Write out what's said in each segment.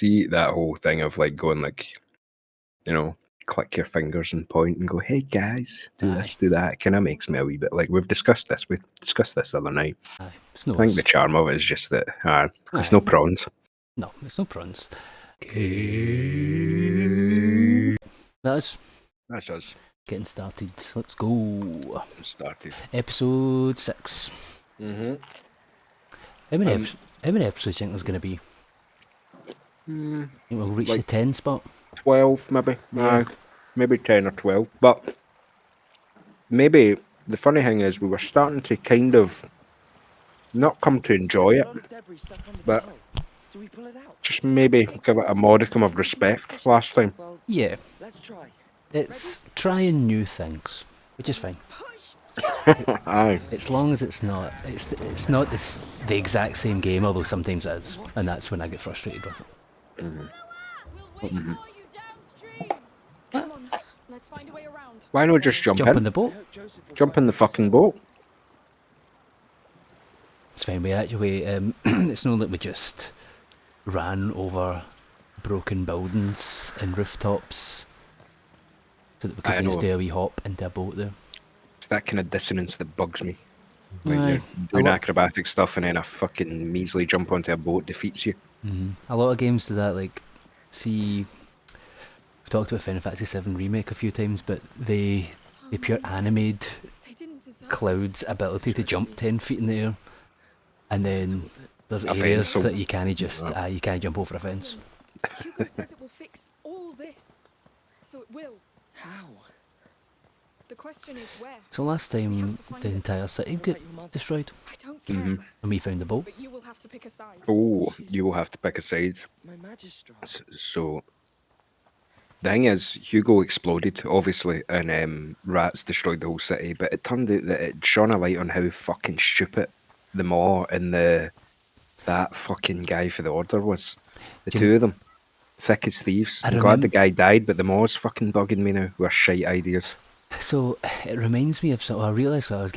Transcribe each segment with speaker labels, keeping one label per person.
Speaker 1: see that whole thing of like going like, you know, click your fingers and point and go, hey guys, do this, do that. It kind of makes me a wee bit like, we've discussed this the other night.
Speaker 2: Aye.
Speaker 1: I think the charm of it is just that it's no prawns.
Speaker 2: No, it's no prawns. That's
Speaker 1: us.
Speaker 2: Getting started. Let's go.
Speaker 1: Started.
Speaker 2: Episode 6.
Speaker 1: Mm-hmm.
Speaker 2: How many episodes do you think there's going to be? Think we'll reach
Speaker 1: like
Speaker 2: the 10 spot?
Speaker 1: 12 maybe.
Speaker 2: Yeah.
Speaker 1: Maybe 10 or 12. But maybe the funny thing is we were starting to kind of not come to enjoy it, but just maybe give it a modicum of respect last time.
Speaker 2: Yeah. It's trying new things, which is fine.
Speaker 1: Aye.
Speaker 2: As long as it's not the exact same game, although sometimes it is, and that's when I get frustrated with it.
Speaker 1: Mm-hmm. Why not just jump in
Speaker 2: the boat?
Speaker 1: Jump in the fucking boat.
Speaker 2: It's fine. We actually, it's not that we just ran over broken buildings and rooftops so that we could just do a wee hop into a boat there.
Speaker 1: It's that kind of dissonance that bugs me.
Speaker 2: Aye.
Speaker 1: You're doing acrobatic stuff and then a fucking measly jump onto a boat defeats you.
Speaker 2: Mm-hmm. A lot of games do that. Like, see, we've talked about Final Fantasy VII Remake a few times, but they pure animated Cloud's ability to jump 10 feet in the air, and then there's areas that you can't just you can't jump over a fence.
Speaker 3: Hugo says it will fix all this, so it will. How? The question is where.
Speaker 2: So last time the entire city got destroyed.
Speaker 3: I don't care.
Speaker 2: And we found the boat.
Speaker 3: But you will have to pick a side.
Speaker 1: Oh, you will have to pick a side. So the thing is, Hugo exploded, obviously, and rats destroyed the whole city, but it turned out that it shone a light on how fucking stupid the Maw and that fucking guy for the Order was. The two of them. Thick as thieves. I'm glad the guy died, but the Maw's fucking bugging me now with shite ideas.
Speaker 2: So it reminds me of I realised why I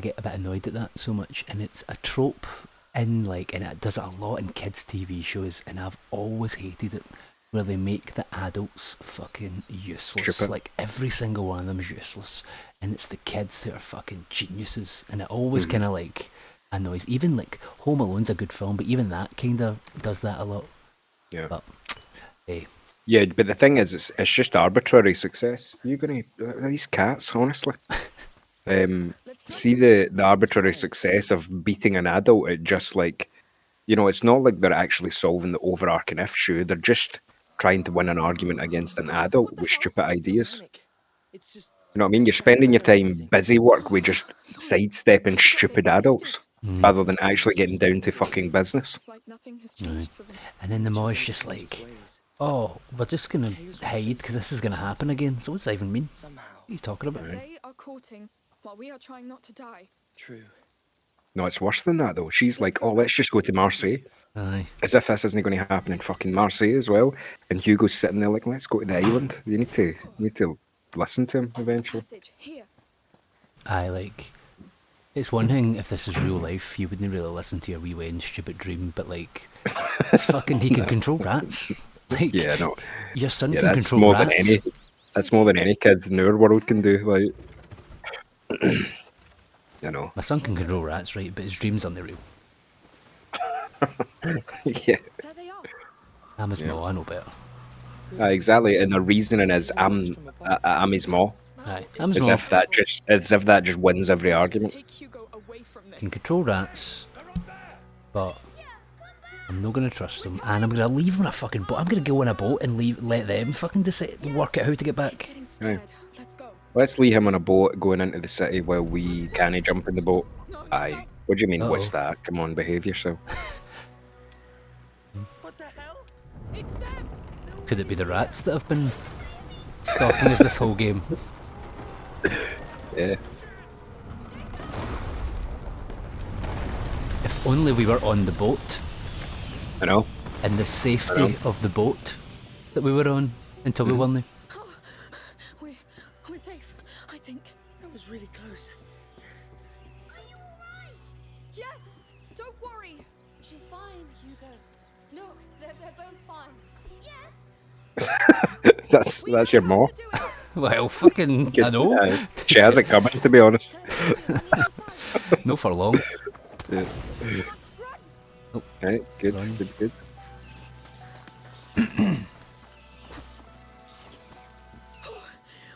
Speaker 2: get a bit annoyed at that so much, and it's a trope and it does it a lot in kids' TV shows, and I've always hated it, where they make the adults fucking useless.
Speaker 1: Stupid.
Speaker 2: Like every single one of them is useless, and it's the kids that are fucking geniuses, and it always kind of like annoys. Even like Home Alone's a good film, but even that kind of does that a lot.
Speaker 1: Yeah.
Speaker 2: But hey.
Speaker 1: Yeah, but the thing is, it's just arbitrary success. You're gonna these cats, honestly. See the arbitrary success of beating an adult at just like, it's not like they're actually solving the overarching issue. They're just trying to win an argument against an adult with stupid ideas. You know what I mean? You're spending your time busy work with just sidestepping stupid adults rather than actually getting down to fucking business.
Speaker 2: And then the Maw's just like, oh, we're just going to hide because this is going to happen again. So what's that even mean? What are you talking about?
Speaker 3: They are courting while we are trying not to die.
Speaker 4: True.
Speaker 1: No, it's worse than that though. She's like, oh, let's just go to Marseille.
Speaker 2: Aye.
Speaker 1: As if this isn't going to happen in fucking Marseille as well. And Hugo's sitting there like, let's go to the island. You need to listen to him eventually.
Speaker 2: Aye, like, it's one thing if this is real life, you wouldn't really listen to your wee Wayne's stupid dream, but like, it's fucking, he can control rats. Like,
Speaker 1: yeah, no.
Speaker 2: Your son can
Speaker 1: that's
Speaker 2: control
Speaker 1: more
Speaker 2: rats.
Speaker 1: That's more than any kid in our world can do. Like,
Speaker 2: My son can control rats, right? But his dreams aren't real.
Speaker 1: Yeah.
Speaker 3: There they are.
Speaker 2: I'm his Maw, I know better.
Speaker 1: Exactly, and the reasoning is I'm his Maw.
Speaker 2: Aye, I'm his
Speaker 1: As
Speaker 2: Maw.
Speaker 1: if that just wins every argument.
Speaker 2: Can control rats, but I'm not gonna trust them, and I'm gonna leave him on a fucking boat. I'm gonna go on a boat and let them fucking decide, work out how to get back.
Speaker 1: Right. Let's leave him on a boat going into the city while we can't jump in the boat. Aye. What do you mean? What's that? Come on, behave yourself.
Speaker 4: What the hell?
Speaker 3: It's them.
Speaker 2: Could it be the rats that have been stalking us this whole game?
Speaker 1: Yeah.
Speaker 2: If only we were on the boat.
Speaker 1: I know.
Speaker 2: In the safety of the boat that we were on until we weren't.
Speaker 3: We're safe, I think.
Speaker 4: That was really close.
Speaker 3: Are you alright? Yes! Don't worry!
Speaker 5: She's fine, Hugo. Look, they're both fine.
Speaker 1: That's your mom.
Speaker 2: Well, fucking, I know.
Speaker 1: She has it coming, to be honest.
Speaker 2: No for long.
Speaker 1: Yeah.
Speaker 2: Oh,
Speaker 1: Right, good,
Speaker 2: run.
Speaker 1: good.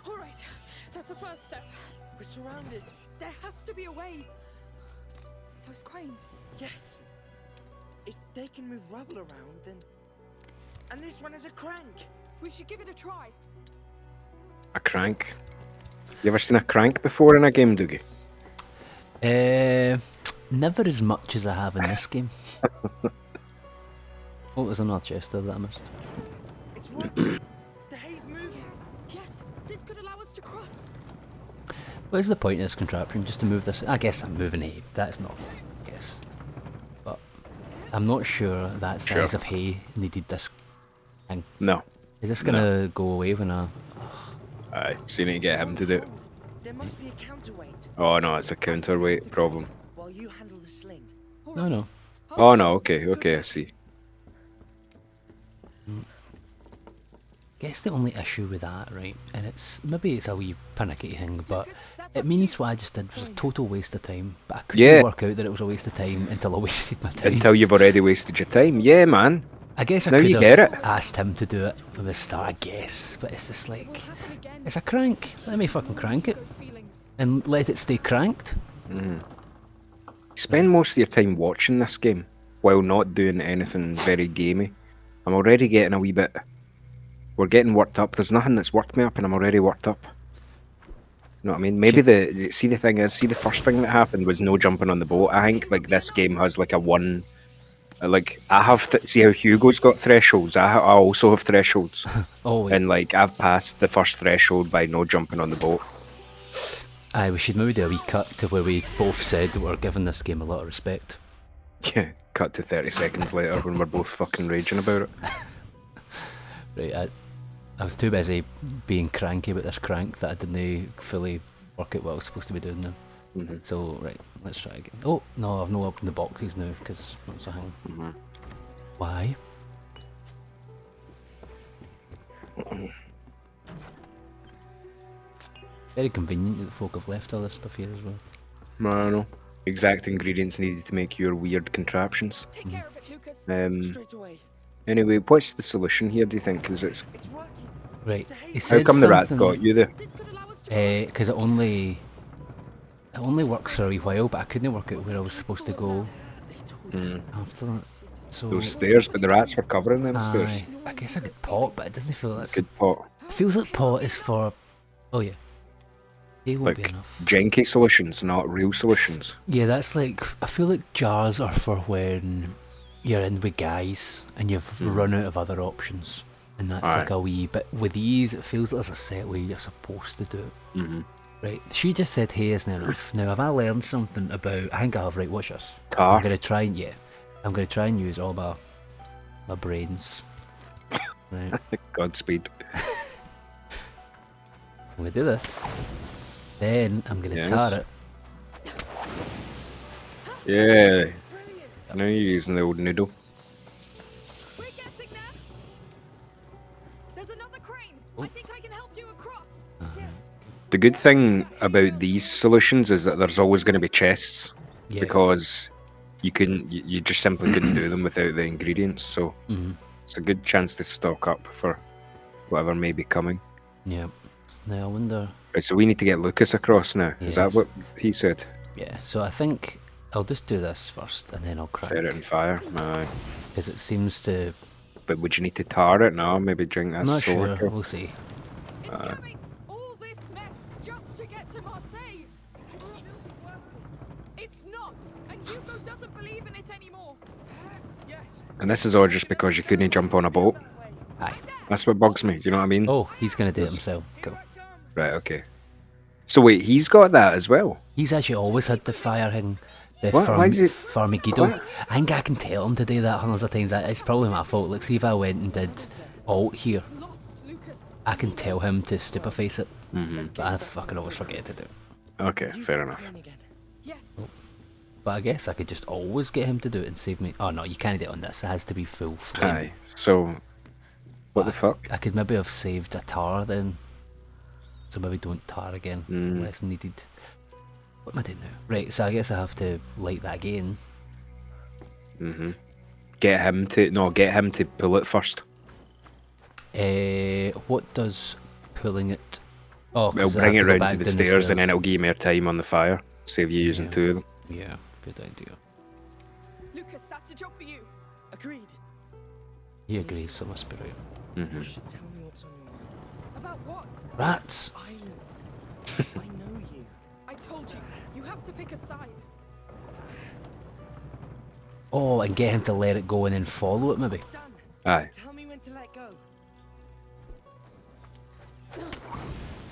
Speaker 3: All right, that's a first step.
Speaker 4: We're surrounded.
Speaker 3: There has to be a way. Those cranes.
Speaker 4: Yes. If they can move rubble around, then... And this one has a crank.
Speaker 3: We should give it a try.
Speaker 1: A crank. You ever seen a crank before in a game, Dougie?
Speaker 2: Never as much as I have in this game. Oh, there's another chest there that I missed.
Speaker 4: It's working. The hay's moving.
Speaker 3: Yes, this could allow us to cross.
Speaker 2: What is the point of this contraption? Just to move this? I guess I'm moving hay. That's not. Yes. But I'm not sure that size of hay needed this thing.
Speaker 1: No.
Speaker 2: Is this gonna go away when I...
Speaker 1: Aye, so you need to get him to do it.
Speaker 4: There must be a counterweight.
Speaker 1: Oh no, it's a counterweight problem.
Speaker 4: While you handle the sling.
Speaker 2: No, no.
Speaker 1: Oh no, okay, I see.
Speaker 2: Guess the only issue with that, right, and maybe it's a wee panicky thing, but it means what I just did was a total waste of time. But I couldn't work out that it was a waste of time until I wasted my time.
Speaker 1: Until you've already wasted your time. Yeah, man.
Speaker 2: I guess I
Speaker 1: Now
Speaker 2: could
Speaker 1: you
Speaker 2: have
Speaker 1: get it.
Speaker 2: asked him to do it from the start, I guess, but it's just like, it's a crank. Let me fucking crank it and let it stay cranked.
Speaker 1: Spend most of your time watching this game while not doing anything very gamey. I'm already getting a wee bit... We're getting worked up. There's nothing that's worked me up and I'm already worked up. You know what I mean? Maybe the thing is, the first thing that happened was no jumping on the boat. I think like this game has like a one... Like, I have... see how Hugo's got thresholds? I also have thresholds.
Speaker 2: Oh, wait.
Speaker 1: And like, I've passed the first threshold by no jumping on the boat.
Speaker 2: Aye, we should maybe do a wee cut to where we both said that we're giving this game a lot of respect.
Speaker 1: Yeah, cut to 30 seconds later when we're both fucking raging about it.
Speaker 2: Right, I was too busy being cranky about this crank that I didn't fully work out what I was supposed to be doing now. So, right, let's try again. Oh, no, I've not opened the boxes now because that's a thing. Why? Very convenient that the folk have left all this stuff here as well.
Speaker 1: I don't know. Exact ingredients needed to make your weird contraptions.
Speaker 3: Take care of it, Lucas.
Speaker 4: Straight away.
Speaker 1: Anyway, what's the solution here, do you think? Is it...
Speaker 4: It's working.
Speaker 2: Right, he
Speaker 1: How
Speaker 2: said
Speaker 1: come the rat
Speaker 2: something-
Speaker 1: got you there?
Speaker 3: This could allow us to cross.
Speaker 2: Because it only works for a wee while, but I couldn't work out where I was supposed to go after that. So
Speaker 1: Those stairs, but the rats were covering them stairs.
Speaker 2: aye, I guess I could pot, but it doesn't feel that's.
Speaker 1: Good pot.
Speaker 2: It feels like pot is for. Oh yeah, it won't be
Speaker 1: Like,
Speaker 2: enough.
Speaker 1: janky solutions, not real solutions.
Speaker 2: Yeah, that's like. I feel like jars are for when you're in with guys and you've run out of other options, and that's
Speaker 1: Aye.
Speaker 2: like a wee. But with these, it feels like there's a set way you're supposed to do it. Right, she just said hay isn't enough. Now, have I learned something about... I think I have, right, watch this.
Speaker 1: Tar.
Speaker 2: I'm going to try and use all my brains. Right,
Speaker 1: Godspeed.
Speaker 2: I'm going to do this. Then I'm going to
Speaker 1: Yes.
Speaker 2: tar it.
Speaker 1: Yeah. Now you're using the old noodle.
Speaker 3: We're getting there. There's another crane. I think I can help you across. Yes.
Speaker 1: The good thing about these solutions is that there's always going to be chests.
Speaker 2: Yeah.
Speaker 1: Because you just simply couldn't do them without the ingredients, so it's a good chance to stock up for whatever may be coming.
Speaker 2: Yeah. Now I wonder...
Speaker 1: Right, so we need to get Lucas across now. Is that
Speaker 2: Yes.
Speaker 1: what he said?
Speaker 2: Yeah, so I think I'll just do this first and then I'll
Speaker 1: Set
Speaker 2: crack.
Speaker 1: it on fire. Aye.
Speaker 2: Because it seems to...
Speaker 1: But would you need to tar it? No, maybe drink that
Speaker 2: I'm not
Speaker 1: store.
Speaker 2: sure, we'll see.
Speaker 3: It's coming. All this mess just to get to Marseille. It's not. And Hugo doesn't believe in it anymore.
Speaker 4: Yes.
Speaker 1: And this is all just because you couldn't jump on a boat.
Speaker 2: Aye.
Speaker 1: That's what bugs me. Do you know what I mean?
Speaker 2: Oh, he's going to do it himself. Cool.
Speaker 1: Right, okay. So wait, he's got that as well?
Speaker 2: He's actually always had the fire thing. The
Speaker 1: What? Why is it-
Speaker 2: Farmigido.
Speaker 1: What?
Speaker 2: I think I can tell him to do that hundreds of times. It's probably my fault. Like, see if I went and did alt here,
Speaker 3: Lost, Lucas.
Speaker 2: I can tell him to stupeface it. But I fucking always forget to do it.
Speaker 1: Okay, fair enough.
Speaker 4: Crane again.
Speaker 3: Yes.
Speaker 2: But I guess I could just always get him to do it and save me. Oh no, you can't do it on this. It has to be full flame.
Speaker 1: Aye, so What the fuck?
Speaker 2: I could maybe have saved a tar then. So maybe don't tar again,
Speaker 1: Mm.
Speaker 2: less needed. What am I doing now? Right, so I guess I have to light that again.
Speaker 1: Get him to pull it first.
Speaker 2: What does pulling it... Oh,
Speaker 1: It'll
Speaker 2: 'cause I
Speaker 1: bring
Speaker 2: have
Speaker 1: it
Speaker 2: to go
Speaker 1: round
Speaker 2: back
Speaker 1: to the
Speaker 2: down
Speaker 1: stairs, and then it'll give you more time on the fire. Save you using
Speaker 2: Yeah.
Speaker 1: 2 of them.
Speaker 2: Yeah, good idea.
Speaker 3: Lucas, that's a job for you.
Speaker 4: Agreed.
Speaker 2: He agrees, so it must be right.
Speaker 4: You should tell me what's on your mind.
Speaker 3: About what?
Speaker 2: Rats!
Speaker 4: Island. I know you.
Speaker 3: I told you. You have to pick a side.
Speaker 2: Oh, and get him to let it go and then follow it, maybe.
Speaker 4: Done.
Speaker 1: Aye.
Speaker 4: Tell me when to let go.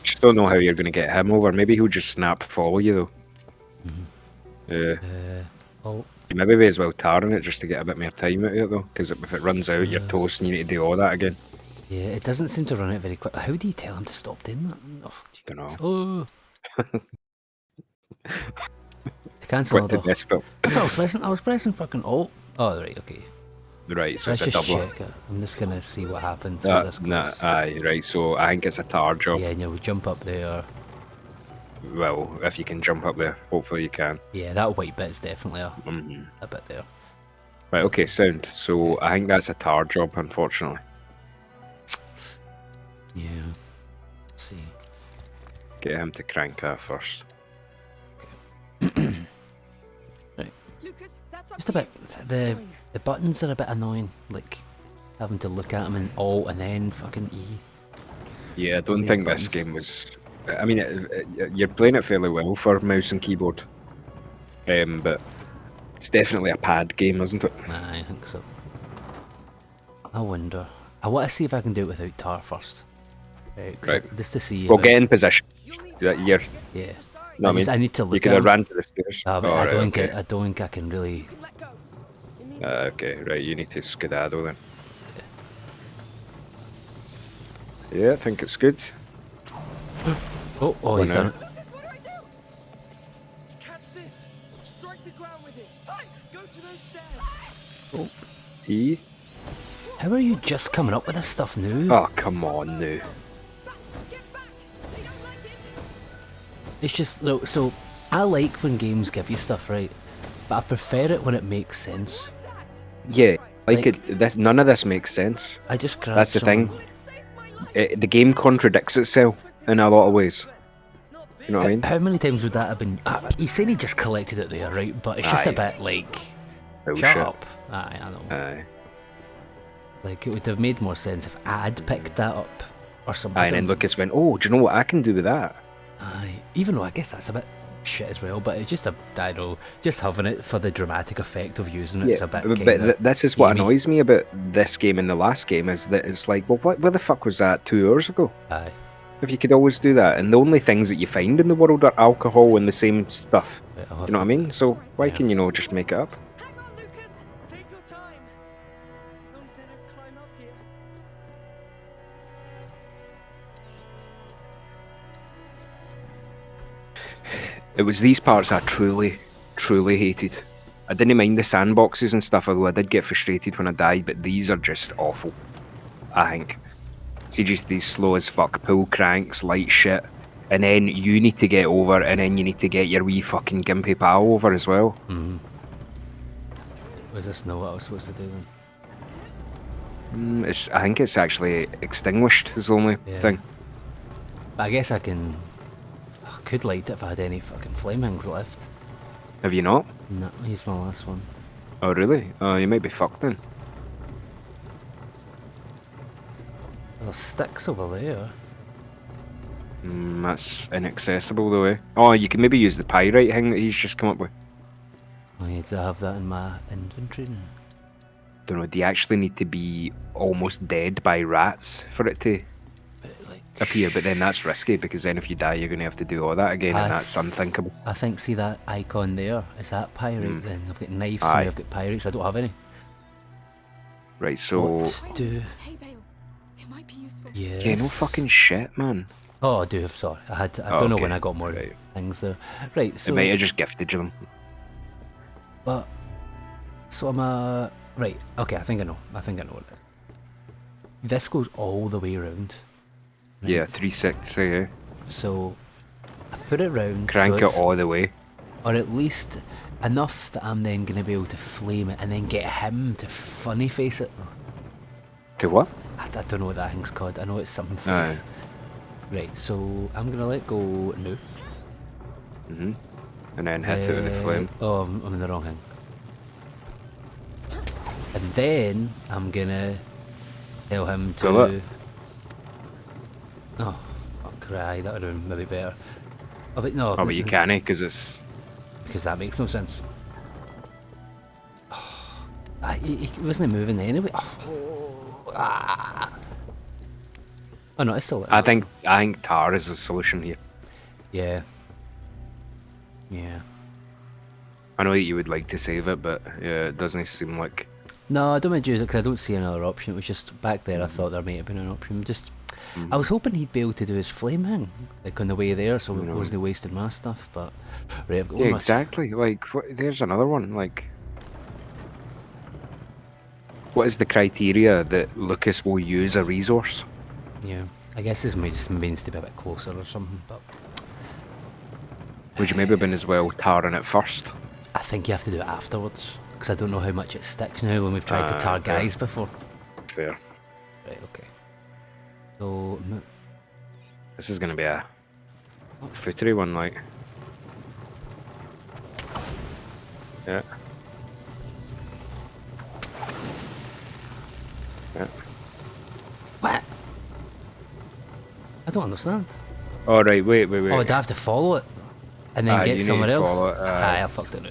Speaker 1: Just don't know how you're going to get him over. Maybe he'll just snap follow you, though. Yeah.
Speaker 2: Oh,
Speaker 1: You maybe may as well tarring it just to get a bit more time out of it, though. Because if it runs out, you're toast and you need to do all that again.
Speaker 2: yeah, it doesn't seem to run out very quick. How do you tell him to stop doing that? Oh,
Speaker 1: Dunno.
Speaker 2: oh. To cancel
Speaker 1: Quit the
Speaker 2: all
Speaker 1: desktop.
Speaker 2: That's what I was pressing. I was pressing fucking Alt. Oh, right, okay.
Speaker 1: Right, so
Speaker 2: Let's
Speaker 1: it's a
Speaker 2: just
Speaker 1: double.
Speaker 2: check it. I'm just gonna see what happens with this
Speaker 1: Nah,
Speaker 2: goes.
Speaker 1: aye, right, so I think it's a tar job.
Speaker 2: Yeah, and we jump up there.
Speaker 1: Well, if you can jump up there, hopefully you can.
Speaker 2: Yeah, that white bit's definitely a
Speaker 1: Mm-hmm.
Speaker 2: bit there.
Speaker 1: Right, okay, sound. So I think that's a tar job, unfortunately.
Speaker 2: Yeah. Let's see.
Speaker 1: Get him to crank that first.
Speaker 3: Lucas, that's up
Speaker 2: Just a
Speaker 3: to
Speaker 2: bit. The buttons are a bit annoying. Like having to look at them in Alt and then fucking E.
Speaker 1: Yeah, I don't
Speaker 2: These
Speaker 1: think this
Speaker 2: buttons.
Speaker 1: game was... I mean, you're playing it fairly well for mouse and keyboard. But it's definitely a pad game, isn't it?
Speaker 2: Nah, I think so. I wonder. I want to see if I can do it without tar first.
Speaker 1: Right.
Speaker 2: Just to see.
Speaker 1: Well,
Speaker 2: if
Speaker 1: get in position. You're...
Speaker 2: Yeah.
Speaker 1: No, I mean,
Speaker 2: I need to
Speaker 1: you
Speaker 2: look
Speaker 1: could
Speaker 2: at
Speaker 1: have
Speaker 2: 'em.
Speaker 1: ran to the stairs.
Speaker 2: But
Speaker 1: Oh,
Speaker 2: I
Speaker 1: right,
Speaker 2: don't
Speaker 1: okay.
Speaker 2: think I don't think I can really.
Speaker 3: you. Let go.
Speaker 1: Okay, right, you need to skedaddle then. Yeah, I think it's good.
Speaker 2: Oh, he's
Speaker 1: no.
Speaker 2: done it.
Speaker 3: What do I do?
Speaker 4: Catch this. Strike the ground with it. Hey, go to those stairs.
Speaker 1: E?
Speaker 2: How are you just coming up with this stuff now?
Speaker 1: Oh, come on now.
Speaker 3: Back. Get back. They don't like it.
Speaker 2: It's just look. So I like when games give you stuff right, but I prefer it when it makes sense.
Speaker 3: What's that?
Speaker 1: Yeah,
Speaker 2: Like-
Speaker 1: none of this makes sense.
Speaker 2: I just grabbed
Speaker 1: That's the thing.
Speaker 2: some-
Speaker 3: It saved my life.
Speaker 1: The game contradicts itself in a lot of ways. You know what I mean?
Speaker 2: How many times would that have been? He's saying he just collected it there, right? But it's just a
Speaker 1: Aye.
Speaker 2: bit like,
Speaker 1: Bullshit.
Speaker 2: shut up. Aye, I know.
Speaker 1: Aye.
Speaker 2: Like it would have made more sense if I'd picked that up or something.
Speaker 1: Aye, and then Lucas went, oh, do you know what I can do with that?
Speaker 2: Aye, even though I guess that's a bit shit as well, but it's just I don't know, just having it for the dramatic effect of using it's a bit.
Speaker 1: but
Speaker 2: kinda
Speaker 1: this is what
Speaker 2: gamey.
Speaker 1: annoys me about this game and the last game is that it's like, well, where the fuck was that 2 hours ago?
Speaker 2: Aye,
Speaker 1: If you could always do that, and the only things that you find in the world are alcohol and the same stuff.
Speaker 2: right, I'll
Speaker 1: Do
Speaker 2: have
Speaker 1: you know what I
Speaker 2: to-
Speaker 1: mean? So why
Speaker 2: Yeah.
Speaker 1: can you just make it up?
Speaker 3: Hang on, Lucas.
Speaker 4: Take your time. As long as they don't climb up here.
Speaker 1: It was these parts I truly hated. I didn't mind the sandboxes and stuff, although I did get frustrated when I died, but these are just awful, I think. See, just these slow as fuck pull cranks, light shit, and then you need to get over, and then you need to get your wee fucking gimpy pal over as well.
Speaker 2: Was this know what I was supposed to do then?
Speaker 1: I think it's actually extinguished is the only
Speaker 2: Yeah.
Speaker 1: thing.
Speaker 2: But I guess I could light it if I had any fucking flame hangs left.
Speaker 1: Have you not?
Speaker 2: No, he's my last one.
Speaker 1: Oh, really? Oh, you might be fucked then.
Speaker 2: There's sticks over there.
Speaker 1: That's inaccessible though, eh? Oh, you can maybe use the pyrite thing that he's just come up with.
Speaker 2: I need to have that in my inventory now.
Speaker 1: Don't know, do you actually need to be almost dead by rats for it to
Speaker 2: But like,
Speaker 1: appear? But then that's risky because then if you die, you're going to have to do all that again, and that's unthinkable.
Speaker 2: I think, see that icon there? Is that pyrite then? I've got knives
Speaker 1: Aye.
Speaker 2: and I've got pyrites. I don't have any.
Speaker 1: Right, so
Speaker 2: What do?
Speaker 3: Hay bale. It might be useful.
Speaker 2: Yes.
Speaker 1: yeah, no fucking shit, man.
Speaker 2: Oh, I do have. Sorry, I don't know
Speaker 1: Okay,
Speaker 2: when I got more
Speaker 1: right.
Speaker 2: things there. Right, so
Speaker 1: It might have just gifted you them.
Speaker 2: but so I'm right. Okay, I think I know. I think I know what it is. this goes all the way around.
Speaker 1: Yeah, 360. Yeah.
Speaker 2: So I put it round,
Speaker 1: Crank
Speaker 2: so
Speaker 1: it all the way.
Speaker 2: or at least enough that I'm then going to be able to flame it and then get him to funny face it.
Speaker 1: To what?
Speaker 2: I don't know what that thing's called. I know it's something
Speaker 1: Aye.
Speaker 2: face. Right, so I'm going to let go now.
Speaker 1: Mhm. And then hit it with the flame.
Speaker 2: Oh, I'm in the wrong thing. And then I'm going to tell him to...
Speaker 1: Pull it.
Speaker 2: Oh, fuck, right, that would have been maybe better. Oh, but no,
Speaker 1: Oh, but you can't, because it's.
Speaker 2: because that makes no sense. He wasn't moving anyway. Oh no, it's still.
Speaker 1: I think tar is the solution here.
Speaker 2: Yeah. Yeah.
Speaker 1: I know that you would like to save it, but yeah, it doesn't seem like.
Speaker 2: No, I don't mind using it because I don't see another option. It was just back there. I thought there might have been an option. I was hoping he'd be able to do his flame thing, like on the way there, so it wasn't wasting my stuff. But right, I've got
Speaker 1: Yeah,
Speaker 2: one
Speaker 1: exactly. Like, there's another one. Like, what is the criteria that Lucas will use a resource?
Speaker 2: Yeah, I guess this means to be a bit closer or something. But
Speaker 1: Would you maybe have been as well tarring it first?
Speaker 2: I think you have to do it afterwards because I don't know how much it sticks now when we've tried to tar
Speaker 1: fair.
Speaker 2: guys before.
Speaker 1: Fair.
Speaker 2: Right, okay. So
Speaker 1: This is gonna be a footery one, like. Yeah. Yeah.
Speaker 2: what? I don't understand.
Speaker 1: Oh right, wait.
Speaker 2: Oh, do I have to follow it and then
Speaker 1: You
Speaker 2: get
Speaker 1: need
Speaker 2: somewhere
Speaker 1: to
Speaker 2: else?
Speaker 1: follow it,
Speaker 2: Aye, I fucked it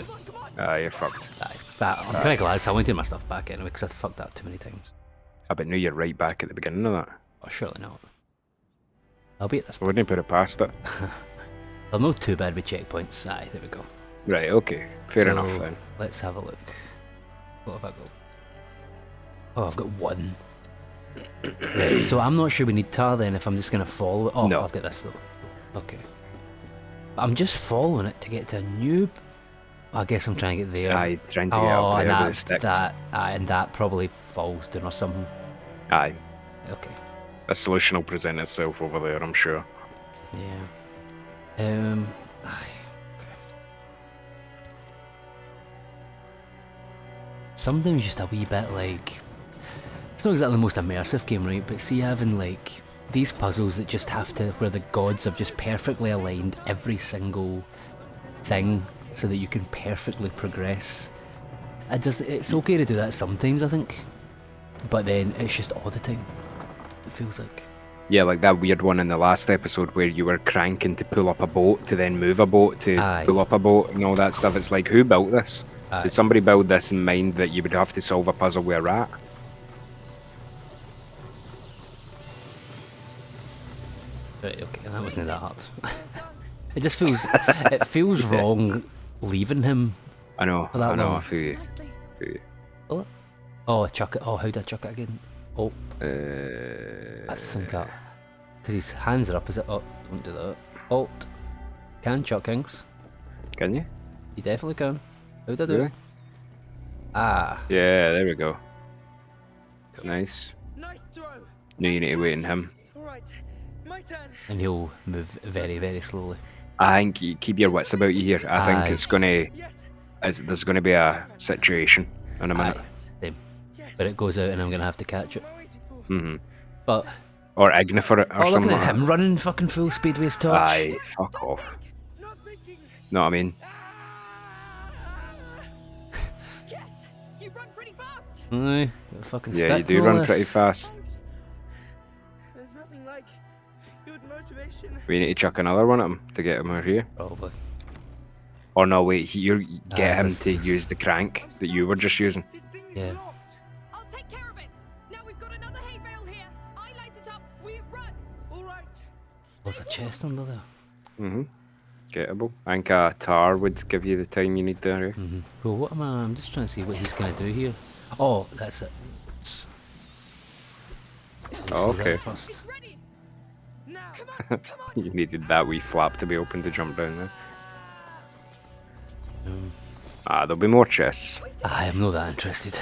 Speaker 2: now.
Speaker 1: You're fucked.
Speaker 2: Aye, but I'm kind of glad I wanted my stuff back anyway because I fucked that too many times.
Speaker 1: I bet now you're right back at the beginning of that.
Speaker 2: Oh, surely not. I'll be at this
Speaker 1: I
Speaker 2: point.
Speaker 1: wouldn't put it past it.
Speaker 2: Well, not too bad with checkpoints. Aye, there we go.
Speaker 1: Right, okay. Fair
Speaker 2: So,
Speaker 1: enough then.
Speaker 2: Let's have a look. What have I got? Oh, I've got one. Right, so I'm not sure we need tar then if I'm just going to follow it. Oh,
Speaker 1: No.
Speaker 2: I've got this though. Okay. I'm just following it to get to a new... I guess I'm trying to get there.
Speaker 1: Aye, trying to get up there with the sticks.
Speaker 2: And that probably falls down or something.
Speaker 1: Aye.
Speaker 2: Okay.
Speaker 1: A solution will present itself over there, I'm sure.
Speaker 2: Yeah. Aye. Okay. Sometimes just a wee bit like... It's not exactly the most immersive game, right? But see having like these puzzles that just have to... Where the gods have just perfectly aligned every single thing so that you can perfectly progress. It's okay to do that sometimes, I think. But then it's just all the time. It feels like...
Speaker 1: Yeah, like that weird one in the last episode where you were cranking to pull up a boat, to then move a boat, to
Speaker 2: Aye.
Speaker 1: pull up a boat, and all that stuff. It's like, who built this?
Speaker 2: Aye.
Speaker 1: Did somebody build this in mind that you would have to solve a puzzle with a rat?
Speaker 2: Right, okay, that wasn't that hard. It just feels... it feels wrong leaving him.
Speaker 1: I know,
Speaker 2: For that
Speaker 1: I know,
Speaker 2: long.
Speaker 1: I feel you.
Speaker 3: Nicely.
Speaker 1: Feel you.
Speaker 2: Oh, oh, chuck it. Oh, how did I chuck it again? Oh, I
Speaker 1: Uh,
Speaker 2: think I... Because his hands are up, is it? Oh, don't do that. Alt. Can chuck things.
Speaker 1: can you?
Speaker 2: You definitely can. How did I do
Speaker 1: Really?
Speaker 2: it? Ah.
Speaker 1: Yeah, there we go. Nice.
Speaker 4: Nice throw.
Speaker 1: Now you need to wait on him.
Speaker 4: All right, my turn.
Speaker 2: And he'll move very, very slowly.
Speaker 1: I think you keep your wits about you here. I think
Speaker 2: Aye.
Speaker 1: it's gonna...
Speaker 4: Yes,
Speaker 1: There's gonna be a situation in a minute.
Speaker 2: Aye, same.
Speaker 4: yes.
Speaker 2: But it goes out and I'm going to have to catch it.
Speaker 4: What am I waiting for?
Speaker 1: Mm-hmm.
Speaker 2: But,
Speaker 1: Or ignore for it, or
Speaker 2: oh, look
Speaker 1: something
Speaker 2: at
Speaker 1: like that.
Speaker 2: him running fucking full speed with his torch.
Speaker 1: Aye, fuck off.
Speaker 4: Not thinking.
Speaker 1: Know what I mean?
Speaker 3: Yes, you run pretty fast.
Speaker 2: Aye, got a fucking
Speaker 1: Yeah,
Speaker 2: stick
Speaker 1: you do
Speaker 2: and all
Speaker 1: run
Speaker 2: this.
Speaker 1: pretty fast.
Speaker 4: There's nothing like good motivation.
Speaker 1: We need to chuck another one at him to get him out here.
Speaker 2: Probably.
Speaker 1: Or no, wait, you get him
Speaker 2: this
Speaker 1: to
Speaker 2: is-
Speaker 1: use the crank that you were just using.
Speaker 4: This thing is
Speaker 2: Yeah.
Speaker 4: locked.
Speaker 3: I'll take care of it. Now we've got another hay bale here. I light it up. We run.
Speaker 4: All right.
Speaker 2: There's a chest under there.
Speaker 1: Mm-hmm. Gettable. I think a tar would give you the time you need there. Eh?
Speaker 2: Mm-hmm. Well, what am I? I'm just trying to see what he's going to do here. Oh, that's it. Let's
Speaker 1: Oh,
Speaker 2: see that
Speaker 1: okay.
Speaker 2: first.
Speaker 3: It's ready.
Speaker 4: Now.
Speaker 3: Come on, come on.
Speaker 1: You needed that wee flap to be open to jump down there. There'll be more chests.
Speaker 2: I am not that interested.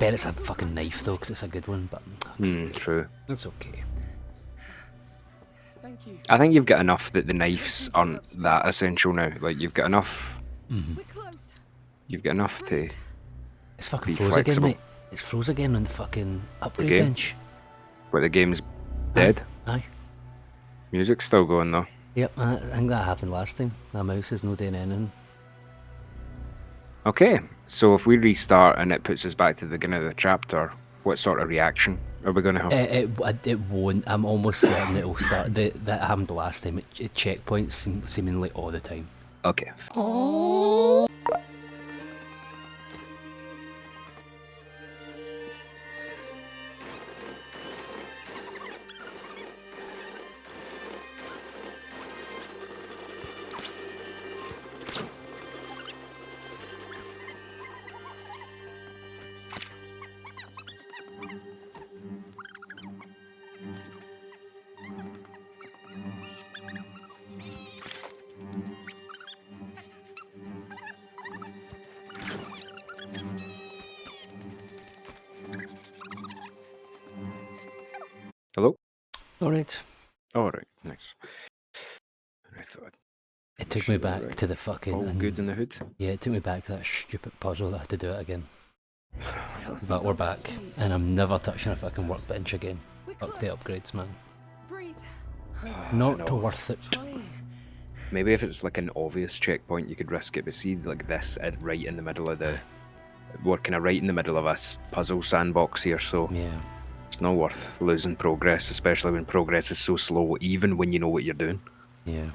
Speaker 2: bet it's a fucking knife though, because it's a good one, but
Speaker 1: True.
Speaker 2: it's okay.
Speaker 4: Thank you.
Speaker 1: I think you've got enough that the knives aren't that essential now. Like you've got enough.
Speaker 3: We're close.
Speaker 1: You've got enough to.
Speaker 2: It's fucking
Speaker 1: Be
Speaker 2: froze again,
Speaker 1: flexible.
Speaker 2: mate. It's froze again on the fucking upgrade
Speaker 1: game?
Speaker 2: bench.
Speaker 1: But the game's dead.
Speaker 2: Aye.
Speaker 1: Music's still going though.
Speaker 2: Yep, I think that happened last time. My mouse is no doing anything.
Speaker 1: Okay, so if we restart and it puts us back to the beginning of the chapter, what sort of reaction are we going to have?
Speaker 2: It won't. I'm almost certain it'll start. That happened the last time. It checkpoints seemingly all the time.
Speaker 1: Okay. Hello?
Speaker 2: Alright.
Speaker 1: Alright, nice. I thought,
Speaker 2: It took me
Speaker 1: Sure,
Speaker 2: back
Speaker 1: right.
Speaker 2: to the fucking.
Speaker 1: all good in the hood?
Speaker 2: Yeah, it took me back to that stupid puzzle that I had to do it again. But we're back, and I'm never touching a fucking workbench again.
Speaker 3: We're
Speaker 2: Up the
Speaker 3: close.
Speaker 2: upgrades, man.
Speaker 3: Breathe.
Speaker 2: Not
Speaker 1: know.
Speaker 2: worth it.
Speaker 4: Trying.
Speaker 1: Maybe if it's like an obvious checkpoint, you could risk it, but see, like this, right in the middle of the. We're kind of right in the middle of a puzzle sandbox here, so
Speaker 2: Yeah.
Speaker 1: it's not worth losing progress, especially when progress is so slow, even when you know what you're doing.
Speaker 2: Yeah.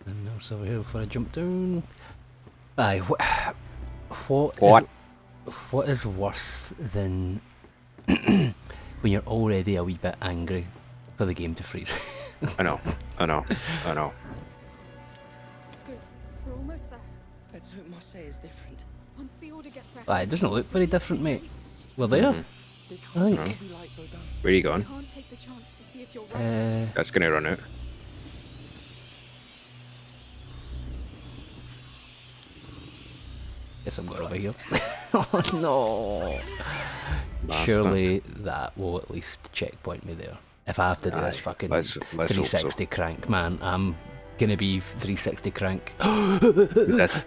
Speaker 2: And also over here before I jump down. Aye, what is worse than when you're already a wee bit angry for the game to freeze?
Speaker 1: I know.
Speaker 3: Good. We're almost there.
Speaker 4: Let's hope Marseille is different.
Speaker 3: Once the order gets back.
Speaker 2: Aye, it doesn't look very different, mate. We're there.
Speaker 4: They
Speaker 2: I
Speaker 4: can't
Speaker 2: think.
Speaker 4: be like Bodin.
Speaker 1: Where are you going?
Speaker 3: Can't take the chance to see if you're right.
Speaker 1: That's going to run out.
Speaker 2: Guess I'm going over here. Oh no!
Speaker 1: Bastard.
Speaker 2: Surely that will at least checkpoint me there. If I have to do this
Speaker 1: Aye,
Speaker 2: fucking
Speaker 1: let's hope so.
Speaker 2: 360 crank, man, I'm gonna be 360 crank.
Speaker 1: Is this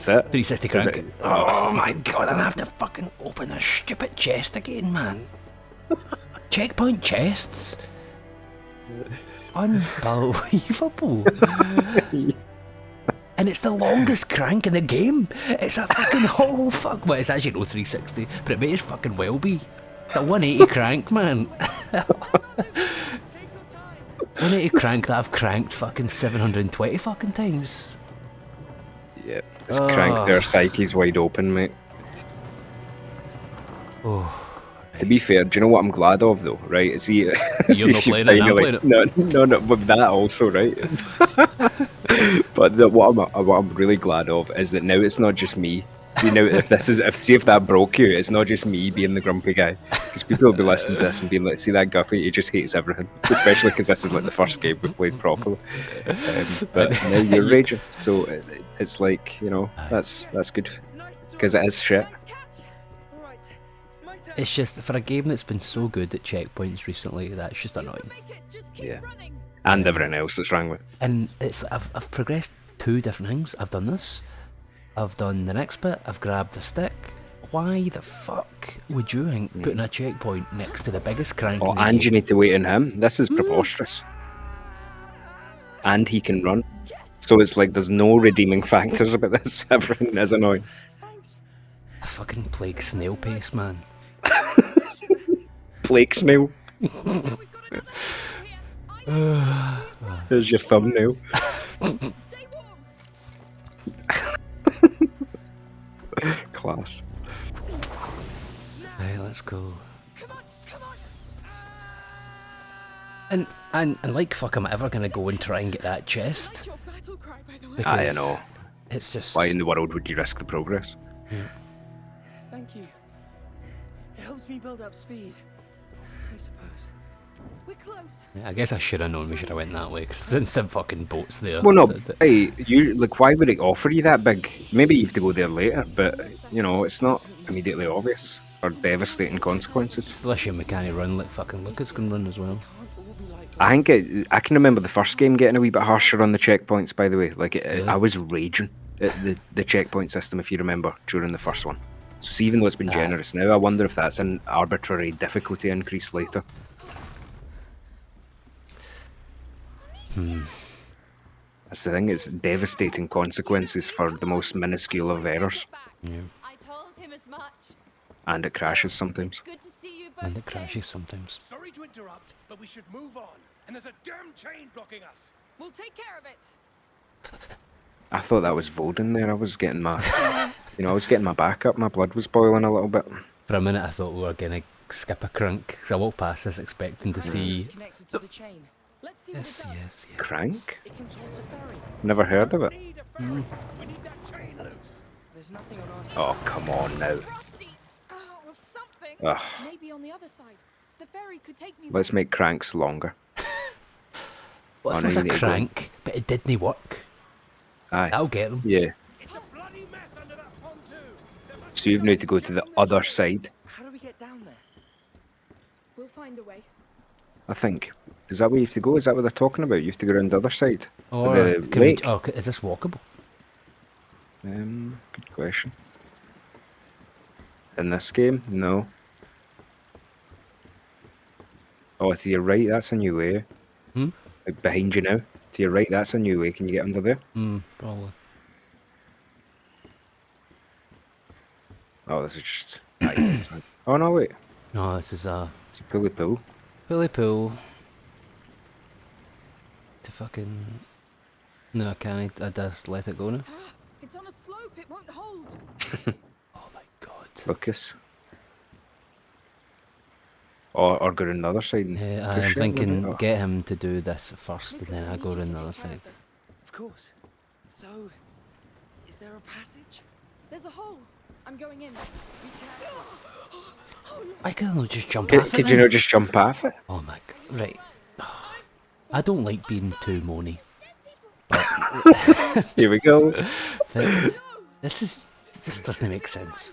Speaker 1: it?
Speaker 2: 360
Speaker 1: Is
Speaker 2: crank.
Speaker 1: it?
Speaker 2: Oh my god, I'm gonna have to fucking open this stupid chest again, man. Checkpoint chests. Unbelievable. And it's the longest crank in the game. It's a fucking whole fuck. Well, it's actually no 360, but it may as fucking well be. It's a 180 crank, man. 180 crank that I've cranked fucking 720 fucking times.
Speaker 1: Yeah. It's cranked their psyches wide open, mate.
Speaker 2: Oh.
Speaker 1: To be fair, do you know what I'm glad of though? Right? See,
Speaker 2: You're not playing it, and I'm playing it.
Speaker 1: No, but that also, right? But what I'm really glad of is that now it's not just me. See, now if that broke you, it's not just me being the grumpy guy. Because people will be listening to this and being like, "See that Guffy? He just hates everything." Especially because this is like the first game we played properly. But now you're raging, so it's like, you know, that's good because it is shit.
Speaker 4: Nice catch. All right, my turn.
Speaker 2: It's just, for a game that's been so good at checkpoints recently, that's just
Speaker 3: You
Speaker 2: annoying.
Speaker 3: can make it. Just keep
Speaker 1: Yeah.
Speaker 3: running.
Speaker 1: And everything else that's wrong with it.
Speaker 2: And it's I've progressed 2 different things. I've done this. I've done the next bit. I've grabbed a stick. Why the fuck would you think putting a checkpoint next to the biggest crank
Speaker 1: Oh,
Speaker 2: in the
Speaker 1: and you
Speaker 2: game?
Speaker 1: need to wait on him. This is preposterous. And he can run. So it's like there's no redeeming factors about this. Everything is annoying.
Speaker 4: Thanks.
Speaker 2: A fucking plague snail pace, man.
Speaker 1: Plague snail.
Speaker 3: We've got enough here.
Speaker 1: There's your thumbnail.
Speaker 3: Stay warm.
Speaker 1: Class.
Speaker 2: Hey, let's go.
Speaker 3: Come on, come on.
Speaker 2: And like fuck, am I ever gonna go and try and get that
Speaker 3: I like
Speaker 2: chest?
Speaker 3: your battle cry, by the way.
Speaker 1: I
Speaker 2: Because
Speaker 1: know.
Speaker 2: It's just
Speaker 1: Why in the world would you risk the progress?
Speaker 4: Thank you. It helps me build up speed, I suppose.
Speaker 3: We're close.
Speaker 2: I guess I should have known we should have went that way, because since the fucking boat's there.
Speaker 1: Well, no.
Speaker 2: so
Speaker 1: Hey, you like. Why would it offer you that big? Maybe you have to go there later, but you know, it's not immediately obvious. or devastating consequences.
Speaker 2: It's the shame we can't run like fucking Lucas can run as well.
Speaker 1: I think I can remember the first game getting a wee bit harsher on the checkpoints. By the way, like I was raging at the checkpoint system, if you remember, during the first one. So see, even though it's been generous now, I wonder if that's an arbitrary difficulty increase later. That's the thing, it's devastating consequences for the most minuscule of errors.
Speaker 2: Yeah.
Speaker 3: I told him as much.
Speaker 1: And it crashes sometimes.
Speaker 3: Good to see you both.
Speaker 2: And it crashes sometimes.
Speaker 5: Sorry to interrupt, but we should move on. And there's a damn chain blocking us.
Speaker 3: We'll take care of it.
Speaker 1: I thought that was Voden there. I was getting my, I was getting my back up. My blood was boiling a little bit.
Speaker 2: For a minute I thought we were going to skip a crunk, because I walked past this expecting to see...
Speaker 4: It's connected to the chain.
Speaker 3: Let's see what
Speaker 2: Yes,
Speaker 3: it does.
Speaker 2: yes, yes.
Speaker 1: Crank?
Speaker 4: It controls a ferry.
Speaker 1: Never heard of it.
Speaker 5: Need a ferry. We need that chain loose.
Speaker 4: There's nothing on our side.
Speaker 1: Oh, come on now.
Speaker 3: Rusty! Oh, something.
Speaker 1: Ugh.
Speaker 3: Maybe on the other side. The ferry could take me.
Speaker 1: Let's make cranks longer.
Speaker 2: What
Speaker 1: Oh,
Speaker 2: if
Speaker 1: now
Speaker 2: it was
Speaker 1: you
Speaker 2: a
Speaker 1: need to go.
Speaker 2: crank, but it didn't work?
Speaker 1: Aye.
Speaker 2: That'll get them.
Speaker 1: Yeah.
Speaker 5: It's a bloody mess under that pontoon. There's a
Speaker 1: So you need to go to the other side,
Speaker 4: How do we get down there?
Speaker 3: We'll find a way.
Speaker 1: I think. Is that where you have to go? Is that what they're talking about? You have to go around the other side?
Speaker 2: Or
Speaker 1: the
Speaker 2: can we,
Speaker 1: lake?
Speaker 2: is this walkable?
Speaker 1: Good question. In this game? No. Oh, to your right, that's a new way.
Speaker 2: Hmm?
Speaker 1: Like behind you now. To your right, that's a new way. Can you get under there?
Speaker 2: Probably.
Speaker 1: Oh, this is just items. Oh, no, wait.
Speaker 2: No, this is a
Speaker 1: It's a pulley pull.
Speaker 2: pulley pull. To fucking... No, I can't. I just let it go now.
Speaker 3: It's on a slope. It won't hold.
Speaker 2: Oh my god.
Speaker 1: Lucas. Or go around the other side. And
Speaker 2: Yeah,
Speaker 1: push
Speaker 2: I'm
Speaker 1: it a
Speaker 2: thinking
Speaker 1: little bit.
Speaker 2: get him to do this first, and
Speaker 3: Lucas,
Speaker 2: then I
Speaker 3: need
Speaker 2: go
Speaker 3: you to
Speaker 2: around the
Speaker 3: take
Speaker 2: other
Speaker 3: care
Speaker 2: side.
Speaker 3: of this.
Speaker 4: Of course. So, is there a passage?
Speaker 3: There's a hole. I'm going in. Be careful.
Speaker 2: I can not just jump
Speaker 1: Could,
Speaker 2: off it
Speaker 1: could you
Speaker 2: then?
Speaker 1: not just jump off it?
Speaker 2: Oh my god. Right. I don't like being too moany.
Speaker 1: Here we go.
Speaker 2: But this doesn't make sense.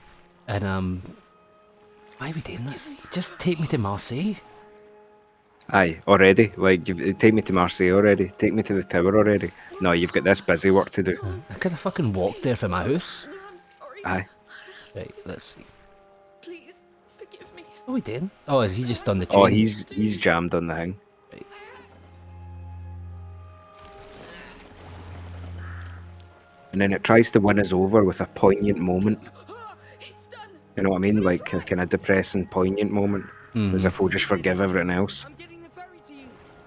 Speaker 2: And why are we doing this? Just take me to Marseille.
Speaker 1: Aye, already. Like, take me to Marseille already. Take me to the tower already. No, you've got this busy work to do.
Speaker 2: I could have fucking walked there from my house.
Speaker 3: I'm sorry.
Speaker 1: Aye.
Speaker 2: Right, let's see.
Speaker 3: Please forgive me.
Speaker 2: What are we doing? Oh, is he just on the chain?
Speaker 1: Oh, he's jammed on the thing.
Speaker 2: Right.
Speaker 1: And then it tries to win us over with a poignant moment.
Speaker 3: It's done.
Speaker 1: You know what I mean? Like a kind of depressing, poignant moment. As if we'll just forgive everything else.
Speaker 4: I'm getting the ferry to you.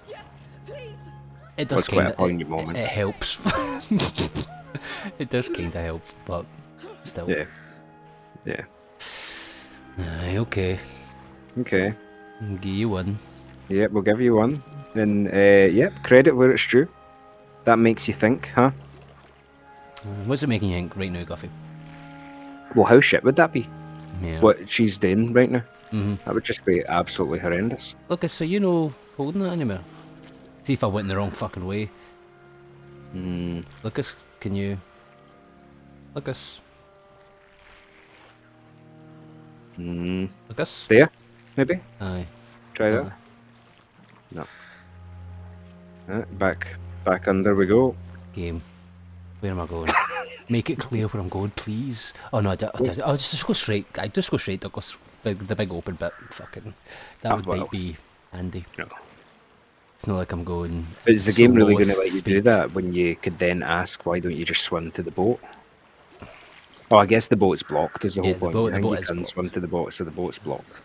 Speaker 3: Yes, please.
Speaker 2: It
Speaker 1: Well,
Speaker 2: does
Speaker 1: it's quite a
Speaker 2: kind of
Speaker 1: poignant moment.
Speaker 2: It helps. It does kind of help, but still.
Speaker 1: Yeah. Yeah.
Speaker 2: Aye, okay.
Speaker 1: Okay.
Speaker 2: Give you one.
Speaker 1: Yep, we'll give you one. Then, yep, credit where it's due. That makes you think, huh?
Speaker 2: What's it making you think right now, Guffy?
Speaker 1: Well, how shit would that be?
Speaker 2: Yeah.
Speaker 1: What she's doing right now?
Speaker 2: Mm-hmm.
Speaker 1: That would just be absolutely horrendous.
Speaker 2: Lucas, so you know holding that anymore? See if I went in the wrong fucking way. Lucas, can you... Lucas? Lucas?
Speaker 1: There, maybe?
Speaker 2: Aye.
Speaker 1: Try that. No. Back under we go.
Speaker 2: Game. Where am I going? Make it clear where I'm going, please. Oh no, I'll just go straight. I just go straight. Douglas. The big open bit. Fucking. That would
Speaker 1: well.
Speaker 2: might be handy.
Speaker 1: No.
Speaker 2: It's not like I'm going.
Speaker 1: But is the game really going to
Speaker 2: slowest
Speaker 1: let you do
Speaker 2: speed.
Speaker 1: that when you could then ask why don't you just swim to the boat? Oh, I guess the boat's blocked is the whole
Speaker 2: Yeah, the
Speaker 1: point.
Speaker 2: boat-
Speaker 1: I
Speaker 2: the
Speaker 1: think
Speaker 2: boat
Speaker 1: you
Speaker 2: is
Speaker 1: can
Speaker 2: blocked.
Speaker 1: swim to the boat, so the boat's blocked.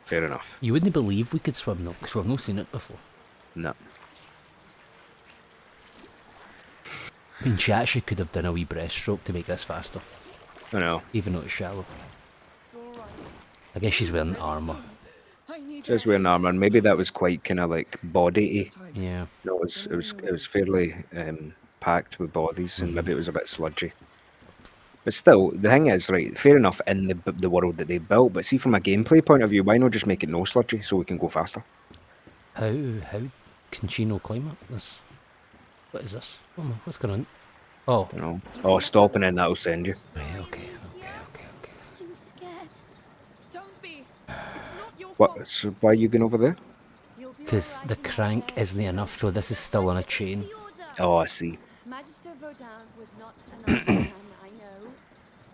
Speaker 1: Fair enough.
Speaker 2: You wouldn't believe we could swim though, because we've not seen it before.
Speaker 1: No.
Speaker 2: I mean, she actually could have done a wee breaststroke to make this faster,
Speaker 1: I know.
Speaker 2: even though it's shallow. I guess she's wearing armour.
Speaker 3: I need
Speaker 1: Just wearing armour, and maybe that was quite kind of like body-y.
Speaker 2: Yeah.
Speaker 1: No, it was fairly packed with bodies, and maybe it was a bit sludgy. But still, the thing is, right, fair enough in the world that they built, but see from a gameplay point of view, why not just make it no sludgy so we can go faster?
Speaker 2: How can she no climb it? This. What is this? What's going on? Oh.
Speaker 1: You know? Oh, stop and then that'll send you.
Speaker 2: Right, okay.
Speaker 3: I'm scared.
Speaker 1: What? So why are you going over there?
Speaker 2: Because the crank isn't enough, so this is still on a chain.
Speaker 1: Oh, I see.
Speaker 3: Magister Vaudin was not a nice man, I know.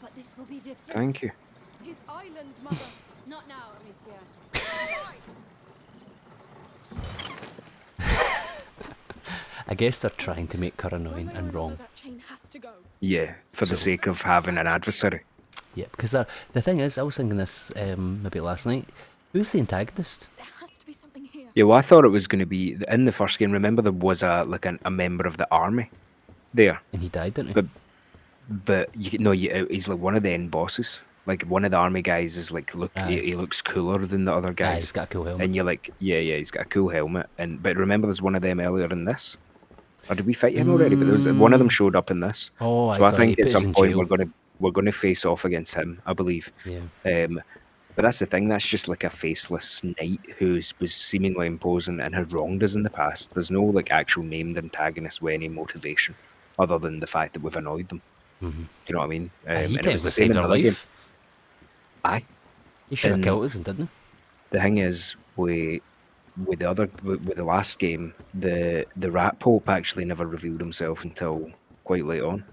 Speaker 3: But this will be different.
Speaker 1: Thank you.
Speaker 3: His island, mother. Not now, monsieur.
Speaker 2: I guess they're trying to make her annoying and wrong.
Speaker 3: That chain has to go.
Speaker 1: Yeah, for the sake of having an adversary.
Speaker 2: Yeah, because the thing is, I was thinking this maybe last night. Who's the antagonist?
Speaker 3: There has to be something here.
Speaker 1: Yeah, well, I thought it was going to be in the first game. Remember, there was a member of the army there,
Speaker 2: And he died, didn't he?
Speaker 1: but he's like one of the end bosses. Like one of the army guys is like, look, he looks cooler than the other guys.
Speaker 2: He's got a cool helmet.
Speaker 1: And you're like, yeah, he's got a cool helmet. But remember, there's one of them earlier in this. Or did we fight him already? But there was one of them showed up in this.
Speaker 2: Oh,
Speaker 1: so I
Speaker 2: saw
Speaker 1: think
Speaker 2: he
Speaker 1: at
Speaker 2: put us
Speaker 1: some
Speaker 2: in
Speaker 1: point
Speaker 2: jail.
Speaker 1: we're gonna face off against him, I believe.
Speaker 2: Yeah.
Speaker 1: But that's the thing. That's just like a faceless knight who was seemingly imposing and had wronged us in the past. There's no like actual named antagonist with any motivation other than the fact that we've annoyed them.
Speaker 2: Mm-hmm.
Speaker 1: Do you know what I mean?
Speaker 2: He
Speaker 1: And it
Speaker 2: technically
Speaker 1: was the same
Speaker 2: saved
Speaker 1: in
Speaker 2: our
Speaker 1: the other game.
Speaker 2: life.
Speaker 1: Aye.
Speaker 2: He should have
Speaker 1: And-
Speaker 2: killed us, didn't he?
Speaker 1: The thing is, with the last game, the rat pope actually never revealed himself until quite late on.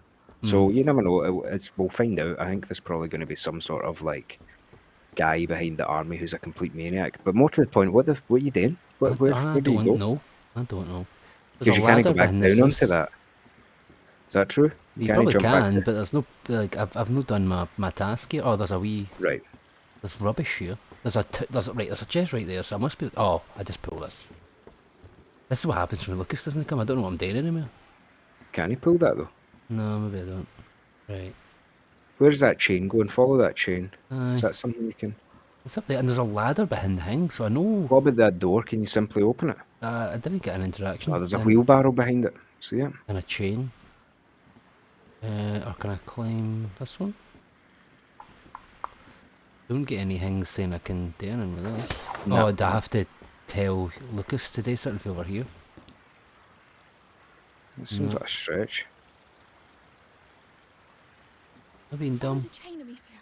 Speaker 1: So you never know. We'll find out. I think there's probably going to be some sort of like guy behind the army who's a complete maniac. But more to the point, what are you doing? Where do you
Speaker 2: don't
Speaker 1: go?
Speaker 2: know. I don't know.
Speaker 1: Because you can't go back
Speaker 2: behind the
Speaker 1: down onto
Speaker 2: scenes.
Speaker 1: that. Is that true?
Speaker 2: You
Speaker 1: can't
Speaker 2: probably
Speaker 1: jump back
Speaker 2: can,
Speaker 1: down?
Speaker 2: but there's no like I've not done my task here. Oh, there's a wee
Speaker 1: Right.
Speaker 2: there's rubbish here. There's a chest right there, so I must be. Oh, I just pull this. This is what happens when Lucas doesn't come. I don't know what I'm doing anymore.
Speaker 1: Can you pull that though?
Speaker 2: No, maybe I don't. Right.
Speaker 1: Where's that chain going? Follow that chain.
Speaker 2: Aye.
Speaker 1: Is that something you can?
Speaker 2: It's up there, and there's a ladder behind the thing, so I know.
Speaker 1: What about that door? Can you simply open it?
Speaker 2: I didn't get an interaction.
Speaker 1: Oh, there's a
Speaker 2: and-
Speaker 1: wheelbarrow behind it. See it?
Speaker 2: And a chain. Or can I climb this one? Don't get any things saying I can do anything with this.
Speaker 1: No.
Speaker 2: Oh, do I have to tell Lucas to do something over here?
Speaker 1: It seems like a stretch.
Speaker 2: I've been dumb.
Speaker 3: The chain, Amicia.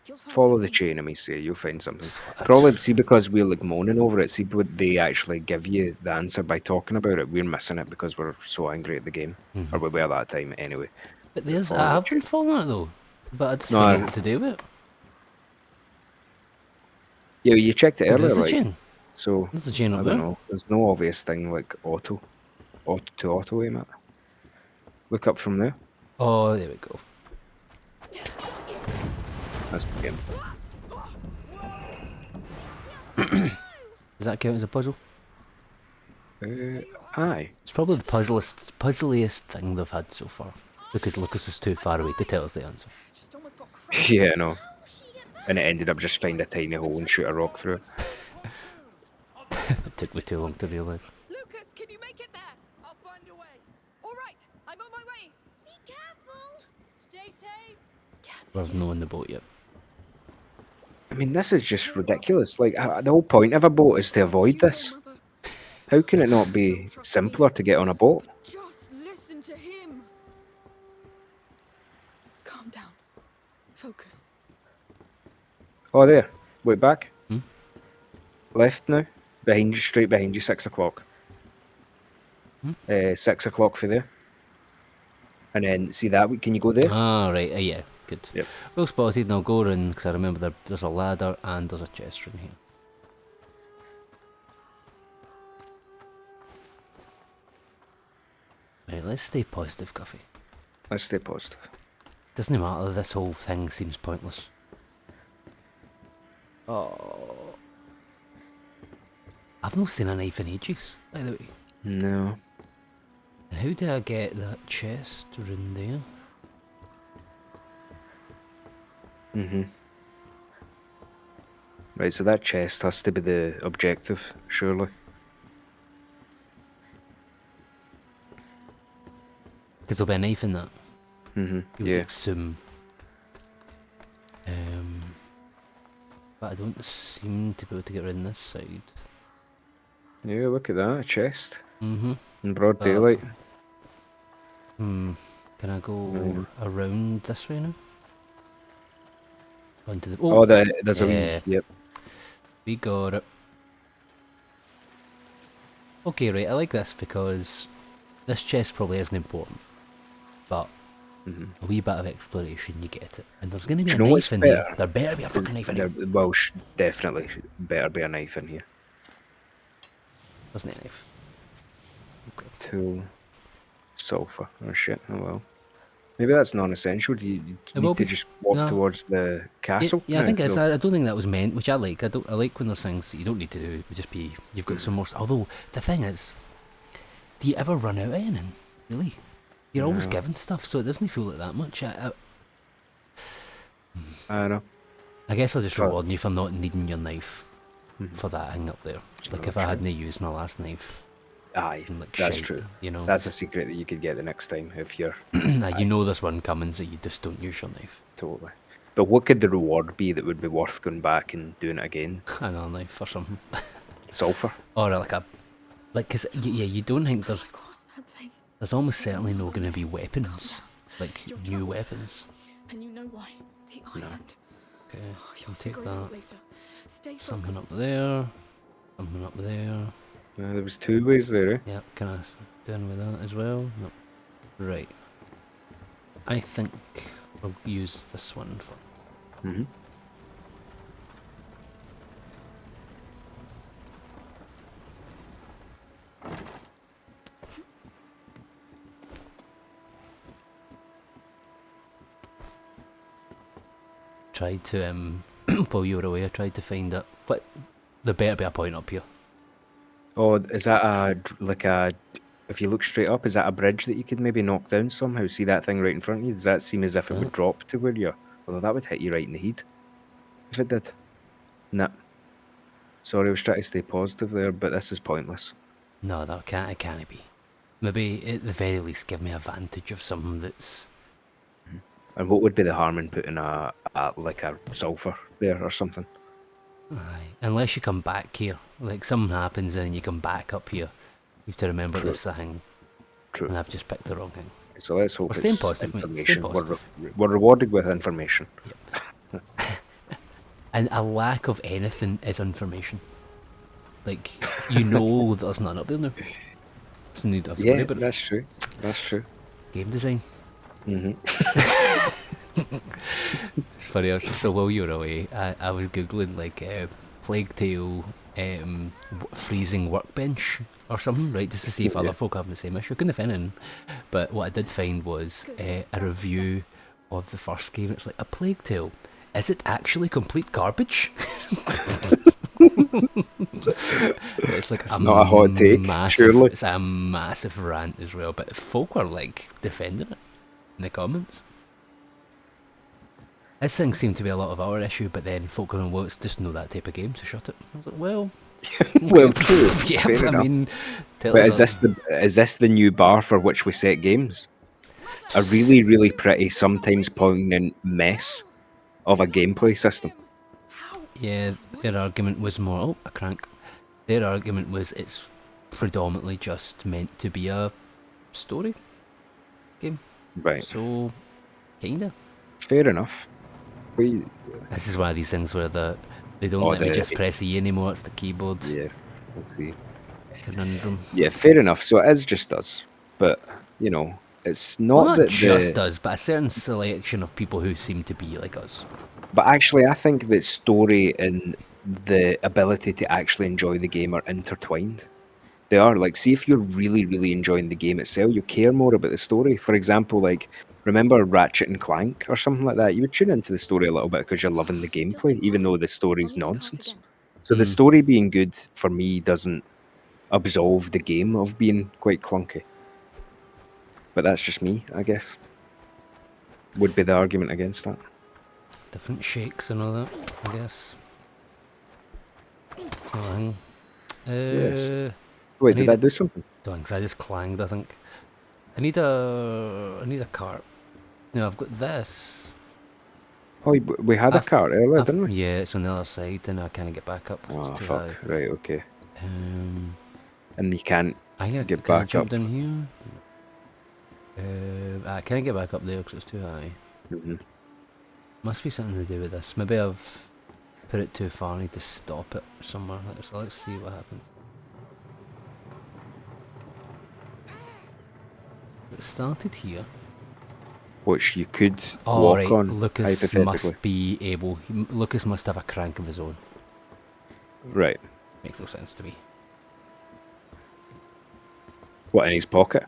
Speaker 3: You'll find
Speaker 1: Follow the
Speaker 3: something.
Speaker 1: chain, Amicia. You'll find something. Probably see because we're like moaning over it. See, what they actually give you the answer by talking about it. We're missing it because we're so angry at the game, or we were at that time anyway.
Speaker 2: But there's,
Speaker 1: Follow
Speaker 2: I
Speaker 1: the
Speaker 2: have been following it though. But I just
Speaker 1: No,
Speaker 2: don't
Speaker 1: I-
Speaker 2: know what to do with it.
Speaker 1: Yeah, you checked it
Speaker 2: Oh,
Speaker 1: earlier,
Speaker 2: there's a
Speaker 1: like
Speaker 2: chain.
Speaker 1: so.
Speaker 2: There's a chain
Speaker 1: I
Speaker 2: up
Speaker 1: don't
Speaker 2: there.
Speaker 1: know. There's no obvious thing like auto aim it. Look up from there.
Speaker 2: Oh, there we go.
Speaker 1: That's the game.
Speaker 2: Does that count as a puzzle?
Speaker 1: Aye.
Speaker 2: It's probably the puzzliest thing they've had so far. Because Lucas was too far away to tell us the answer.
Speaker 3: Just almost got crushed.
Speaker 1: Yeah, no. And it ended up just find a tiny hole and shoot a rock through it.
Speaker 2: It took me too long to realise.
Speaker 3: Lucas, can you make it there?
Speaker 4: I'll find a way.
Speaker 3: All right, I'm on my way. Be careful. Stay safe. Yes.
Speaker 2: We've not in the boat yet.
Speaker 1: I mean, this is just ridiculous. Like, the whole point of a boat is to avoid this.
Speaker 3: Mother,
Speaker 1: How can it not be simpler to get on a boat?
Speaker 3: just listen to him. Calm down. Focus.
Speaker 1: Oh, there. Wait, back.
Speaker 2: Hmm?
Speaker 1: Left now. Behind you, straight behind you, 6 o'clock. 6 o'clock for there. And then, see that? Can you go there?
Speaker 2: Ah, right. Yeah, good.
Speaker 1: Yep.
Speaker 2: Well spotted, and I'll go around because I remember there's a ladder and there's a chest room here. Right, let's stay positive, Guffy.
Speaker 1: Let's stay positive.
Speaker 2: Doesn't matter, this whole thing seems pointless. Oh. I've not seen a knife in ages, by the way.
Speaker 1: No.
Speaker 2: And how do I get that chest round there?
Speaker 1: Right, so that chest has to be the objective, surely.
Speaker 2: Because there'll be a knife in that.
Speaker 1: Mm-hmm.
Speaker 2: You would
Speaker 1: Yeah.
Speaker 2: assume. But I don't seem to be able to get around this side.
Speaker 1: Yeah, look at that, a chest.
Speaker 2: Mm-hmm.
Speaker 1: In broad daylight.
Speaker 2: Can I go around this way now? Onto the
Speaker 1: Oh, there's a wee...
Speaker 2: yeah.
Speaker 1: Yep.
Speaker 2: We got it. Okay, right, I like this because this chest probably isn't important, but a wee bit of exploration, you get it. And there's going to be
Speaker 1: Do
Speaker 2: a
Speaker 1: you know what's
Speaker 2: knife in here.
Speaker 1: better?
Speaker 2: There better be a fucking knife in here.
Speaker 1: Well, definitely better be a knife in here.
Speaker 2: There's no knife. Okay.
Speaker 1: Tool, sulfur. Oh shit. Oh well. Maybe that's non-essential. Do you
Speaker 2: It will
Speaker 1: need to
Speaker 2: be.
Speaker 1: just walk
Speaker 2: No.
Speaker 1: towards the castle?
Speaker 2: Yeah, I think it's.
Speaker 1: No.
Speaker 2: I don't think that was meant, which I like. I like when there's things that you don't need to do. It would just be you've got some more. Although the thing is, do you ever run out of anything? Really? You're always
Speaker 1: No.
Speaker 2: given stuff, so it doesn't feel like that much.
Speaker 1: I don't know.
Speaker 2: I guess I'll just
Speaker 1: Sure.
Speaker 2: reward you for not needing your knife for that hang up there. Like if I
Speaker 1: true.
Speaker 2: hadn't used my last knife,
Speaker 1: Aye,
Speaker 2: like
Speaker 1: that's
Speaker 2: shite,
Speaker 1: true.
Speaker 2: you know.
Speaker 1: That's a secret that you could get the next time if you're
Speaker 2: Now, you know there's one coming, so you just don't use your knife.
Speaker 1: totally. But what could the reward be that would be worth going back and doing it again?
Speaker 2: Another knife or something,
Speaker 1: Sulfur.
Speaker 2: or because you don't think there's
Speaker 3: Across that thing.
Speaker 2: there's almost certainly not going to be weapons, like
Speaker 3: You're
Speaker 2: new
Speaker 3: troubled.
Speaker 2: weapons.
Speaker 3: And you know why? The island.
Speaker 2: Okay,
Speaker 3: You'll
Speaker 2: I'll take
Speaker 3: figure it out
Speaker 2: that.
Speaker 3: later. Stay
Speaker 2: Something
Speaker 3: focused.
Speaker 2: up there, something up there.
Speaker 1: There was 2 ways there, eh?
Speaker 2: Yep, can I doing with that as well? No. Right. I think I'll use this one for.
Speaker 1: Mm-hmm.
Speaker 2: Tried to while you were away, I tried to find it, but there better be a point up here.
Speaker 1: Oh, is that if you look straight up, is that a bridge that you could maybe knock down somehow? See that thing right in front of you? Does that seem as if it would drop to where you're... Although that would hit you right in the head. If it did. Nah. Sorry, I was trying to stay positive there, but this is pointless.
Speaker 2: No, that can't. It can't be. Maybe at the very least give me a vantage of something that's.
Speaker 1: And what would be the harm in putting a sulfur there or something?
Speaker 2: Aye. Unless you come back here, like something happens and you come back up here, you have to remember
Speaker 1: True.
Speaker 2: this thing.
Speaker 1: True.
Speaker 2: And I've just picked the wrong thing.
Speaker 1: So let's hope
Speaker 2: We're staying
Speaker 1: it's
Speaker 2: positive, mate. Stay
Speaker 1: information.
Speaker 2: positive.
Speaker 1: We're rewarded with information.
Speaker 2: And a lack of anything is information. Like, you know there's nothing up there now. It's no need to worry
Speaker 1: Yeah,
Speaker 2: about it.
Speaker 1: that's true. That's true.
Speaker 2: Game design.
Speaker 1: Mm-hmm.
Speaker 2: It's funny, so while you were away, I was googling like Plague Tale freezing workbench or something, right, just to see if other folk have the same issue. Couldn't find anything, but what I did find was a review of the first game. It's like, a Plague Tale. Is it actually complete garbage? It's like
Speaker 1: It's not a hot take, surely.
Speaker 2: It's a massive rant as well, but folk are like defending it in the comments. This thing seemed to be a lot of our issue, but then folk are going, well, it's just not that type of game, so shut it. I was like, well,
Speaker 1: Well, true.
Speaker 2: yeah,
Speaker 1: Fair
Speaker 2: I
Speaker 1: enough.
Speaker 2: mean, tell
Speaker 1: But
Speaker 2: us
Speaker 1: is this the new bar for which we set games? A really, really pretty, sometimes poignant mess of a gameplay system.
Speaker 2: yeah, their argument was more, oh, a crank. Their argument was it's predominantly just meant to be a story game.
Speaker 1: Right.
Speaker 2: So, kinda.
Speaker 1: Fair enough.
Speaker 2: This is one of these things where they don't
Speaker 1: Oh,
Speaker 2: let me
Speaker 1: the-
Speaker 2: just press E anymore, it's the keyboard
Speaker 1: Yeah. Let's see.
Speaker 2: conundrum.
Speaker 1: Yeah, fair enough. So it is just us. But, you know, it's not
Speaker 2: Well, not
Speaker 1: that
Speaker 2: just us, but a certain selection of people who seem to be like us.
Speaker 1: But actually, I think that story and the ability to actually enjoy the game are intertwined. They are. Like, see, if you're really, really enjoying the game itself, you care more about the story. For example, like, remember Ratchet and Clank or something like that? You would tune into the story a little bit because you're loving the gameplay, even though the story's nonsense. So the story being good, for me, doesn't absolve the game of being quite clunky. But that's just me, I guess. Would be the argument against that.
Speaker 2: Different shakes and all that, I guess. It's not a thing.
Speaker 1: Yes. Wait,
Speaker 2: need
Speaker 1: did that do something?
Speaker 2: Thanks, I just clanged, I think. I need a cart. No, I've got this.
Speaker 1: Oh, we had a cart earlier, didn't we?
Speaker 2: Yeah, it's on the other side, and I can't get back up 'cause
Speaker 1: Oh,
Speaker 2: it's too
Speaker 1: fuck.
Speaker 2: high.
Speaker 1: Right, okay.
Speaker 2: Um,
Speaker 1: And you can't
Speaker 2: I can
Speaker 1: get
Speaker 2: can I
Speaker 1: back
Speaker 2: jump
Speaker 1: up.
Speaker 2: down here? I can't get back up there because it's too high.
Speaker 1: Mhm.
Speaker 2: Must be something to do with this. Maybe I've put it too far. I need to stop it somewhere. So let's see what happens. It started here.
Speaker 1: Which you could
Speaker 2: Oh,
Speaker 1: walk
Speaker 2: right.
Speaker 1: on,
Speaker 2: Lucas
Speaker 1: hypothetically.
Speaker 2: must be able. Lucas must have a crank of his own.
Speaker 1: Right.
Speaker 2: Makes no sense to me.
Speaker 1: What, in his pocket?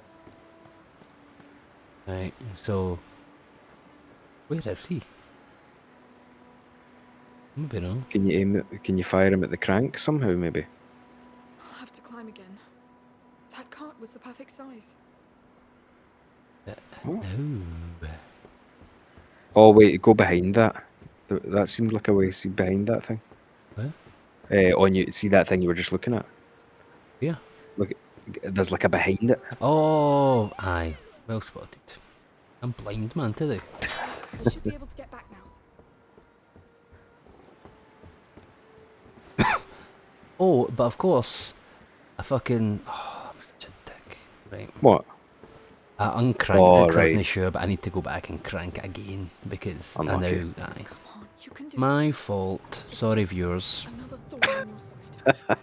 Speaker 2: Right. So, where is he? Maybe no.
Speaker 1: Can you aim it, can you fire him at the crank somehow, maybe?
Speaker 3: I'll have to climb again. That cart was the perfect size.
Speaker 1: What?
Speaker 2: No.
Speaker 1: Oh, wait, go behind that. That seemed like a way to see behind that thing.
Speaker 2: What?
Speaker 1: On you, see that thing you were just looking at?
Speaker 2: Yeah.
Speaker 1: Look, there's like a behind it.
Speaker 2: Oh, aye. Well spotted. I'm blind, man, today.
Speaker 3: We should be able to get back now.
Speaker 2: Oh, but of course, I fucking... Oh, I'm such a dick. Right.
Speaker 1: What?
Speaker 2: I uncranked it because I
Speaker 1: right.
Speaker 2: wasn't sure, but I need to go back and crank it again because
Speaker 1: Unlucky.
Speaker 2: I know... Aye.
Speaker 3: Come on, you can do
Speaker 2: My
Speaker 3: this.
Speaker 2: fault. Sorry, viewers.
Speaker 3: Another thorn on your side.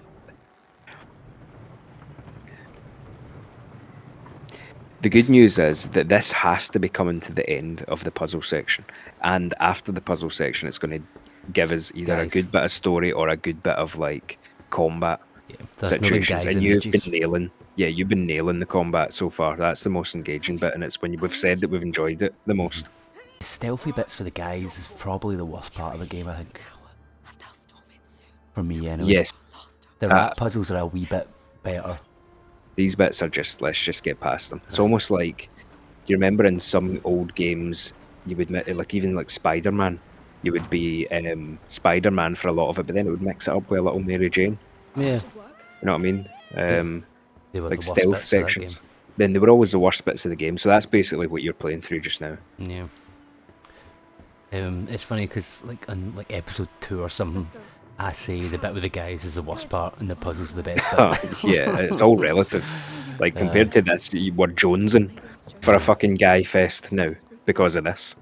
Speaker 1: The good news is that this has to be coming to the end of the puzzle section. And after the puzzle section, it's going to give us either a
Speaker 2: Guys.
Speaker 1: good bit of story or a good bit of, like, combat
Speaker 2: Yeah, there's no been
Speaker 1: situations.
Speaker 2: guys
Speaker 1: And
Speaker 2: in
Speaker 1: you've
Speaker 2: ages.
Speaker 1: been nailing... Yeah, you've been nailing the combat so far. That's the most engaging bit, and it's when we've said that we've enjoyed it the most.
Speaker 2: The stealthy bits for the guys is probably the worst part of the game, I think.
Speaker 3: And they'll storm it soon.
Speaker 2: For me, anyway.
Speaker 1: Yes,
Speaker 2: The rat puzzles are a wee bit better.
Speaker 1: these bits are just, let's just get past them. It's almost like, you remember in some old games, you would, like even like Spider-Man, you would be Spider-Man for a lot of it, but then it would mix it up with a little Mary Jane.
Speaker 2: Yeah.
Speaker 3: Should work.
Speaker 1: You know what I mean?
Speaker 2: They were
Speaker 1: Like
Speaker 2: the worst
Speaker 1: stealth
Speaker 2: bits of that
Speaker 1: sections. Then they were always the worst bits of the game, so that's basically what you're playing through just now.
Speaker 2: game. Yeah. It's funny because like on like episode 2 or something,
Speaker 3: Let's go.
Speaker 2: I say the bit with the guys is the worst part and the puzzle's the best
Speaker 1: Oh,
Speaker 2: bit.
Speaker 1: yeah, it's all relative. Like compared to this, you were jonesing for a fucking guy fest now because of this.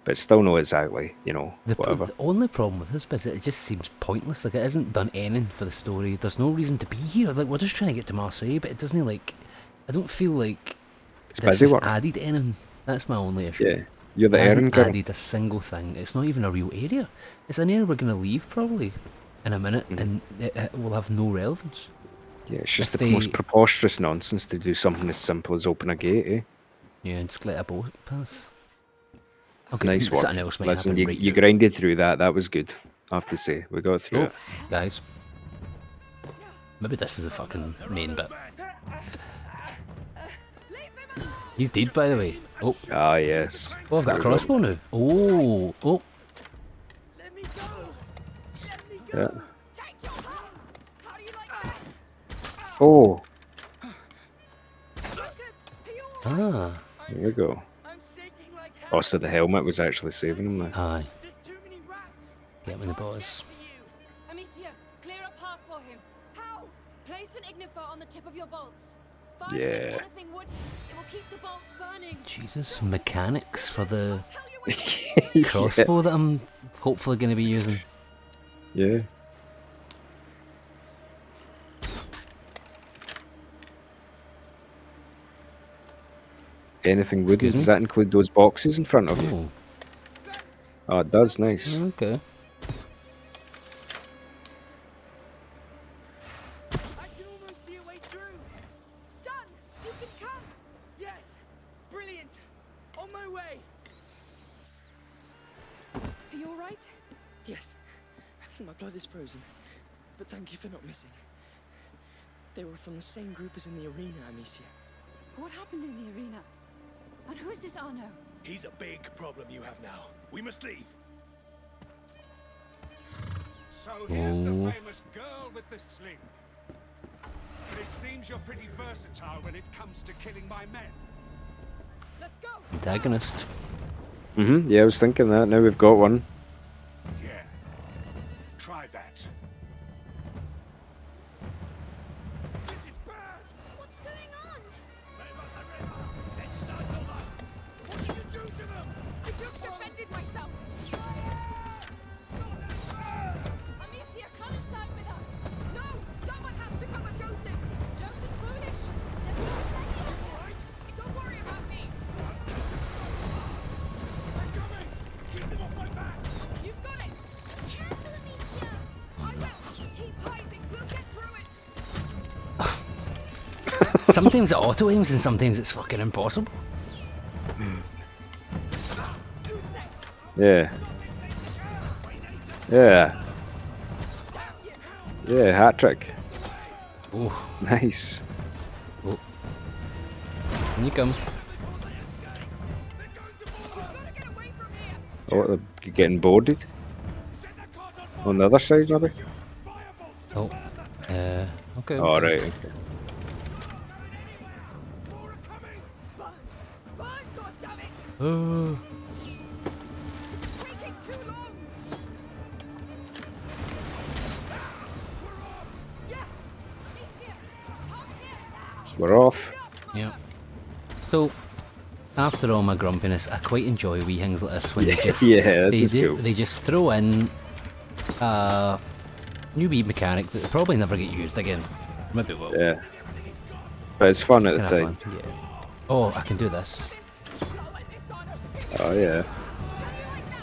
Speaker 1: But still not exactly, you know, whatever.
Speaker 2: The only problem with this bit is it just seems pointless. Like it hasn't done anything for the story. There's no reason to be here. Like we're just trying to get to Marseille, but it doesn't like. I don't feel like
Speaker 1: It's
Speaker 2: this
Speaker 1: busy
Speaker 2: has
Speaker 1: work.
Speaker 2: added anything. That's my only issue.
Speaker 1: Yeah, you're the
Speaker 2: It hasn't
Speaker 1: errand girl.
Speaker 2: added a single thing. It's not even a real area. It's an area we're going to leave probably in a minute, and it will have no relevance.
Speaker 1: Yeah, it's just
Speaker 2: If
Speaker 1: the most
Speaker 2: they-
Speaker 1: preposterous nonsense to do something as simple as open a gate, eh?
Speaker 2: Yeah, just let a boat pass. Okay,
Speaker 1: Nice work.
Speaker 2: something else might
Speaker 1: Listen,
Speaker 2: happen
Speaker 1: you,
Speaker 2: right
Speaker 1: you
Speaker 2: now.
Speaker 1: grinded through that. That was good, I have to say. We got through
Speaker 2: Oh,
Speaker 1: it.
Speaker 2: guys. Maybe this is the fucking main bit. He's dead, by the way. Oh,
Speaker 1: Ah, yes.
Speaker 2: oh, I've got a
Speaker 1: Here we go.
Speaker 2: crossbow now. Oh, oh.
Speaker 4: Let me go! Let me
Speaker 1: Yeah.
Speaker 4: go!
Speaker 3: Take your hat. How do you like that?
Speaker 1: Oh,
Speaker 3: Lucas, are you all right?
Speaker 2: Ah,
Speaker 1: here we go.
Speaker 4: I'm shaking like hell.
Speaker 1: Oh, so the helmet was actually saving him there.
Speaker 2: aye.
Speaker 4: There's too many rats.
Speaker 2: Get me the boys.
Speaker 4: To you.
Speaker 6: Amicia, clear a path for him. How? Place an ignifer on the tip of your bolts. Fire
Speaker 1: Yeah.
Speaker 6: into anything wood. It will keep the bolts burning.
Speaker 2: Jesus, mechanics for the
Speaker 3: Tell you when
Speaker 2: crossbow that I'm hopefully going to be using.
Speaker 1: Yeah. Anything wooden?
Speaker 2: Excuse me?
Speaker 1: Does that include those boxes in front of you?
Speaker 2: Oh,
Speaker 1: Oh, it does. Nice.
Speaker 2: okay.
Speaker 4: I can almost see a way through.
Speaker 3: done. You can come.
Speaker 4: Yes! Brilliant! On my way!
Speaker 3: Are you all right?
Speaker 4: Yes. I think my blood is frozen. But thank you for not missing. They were from the same group as in the arena, Amicia.
Speaker 6: What happened in the arena? And who's this Arno?
Speaker 5: He's a big problem you have now. We must leave.
Speaker 7: So here's the
Speaker 2: Oh.
Speaker 7: famous girl with the sling. But it seems you're pretty versatile when it comes to killing my men.
Speaker 3: Let's go.
Speaker 2: Antagonist.
Speaker 1: Yeah, I was thinking that. Now we've got one.
Speaker 7: Yeah. Try that.
Speaker 5: This is bad.
Speaker 3: What's going on?
Speaker 5: What did you do to them?
Speaker 3: I just defended myself.
Speaker 2: Sometimes it auto aims and sometimes it's fucking impossible.
Speaker 1: Yeah. Yeah. Yeah, hat trick.
Speaker 2: Oh,
Speaker 1: Nice.
Speaker 2: oh. In you come.
Speaker 1: Oh, they're getting boarded. On the other side, maybe?
Speaker 2: Oh, okay.
Speaker 1: Oh,
Speaker 2: okay.
Speaker 1: right. Okay.
Speaker 2: Oh,
Speaker 3: Taking too long.
Speaker 1: We're off.
Speaker 2: yeah. So, after all my grumpiness, I quite enjoy wee things like this when they just
Speaker 1: Yeah, this is cool.
Speaker 2: they just throw in a new wee mechanic that will probably never get used again. Maybe it will.
Speaker 1: Yeah. But it's fun at the
Speaker 2: Kinda
Speaker 1: time.
Speaker 2: fun, yeah. Oh, I can do this.
Speaker 1: Oh, yeah.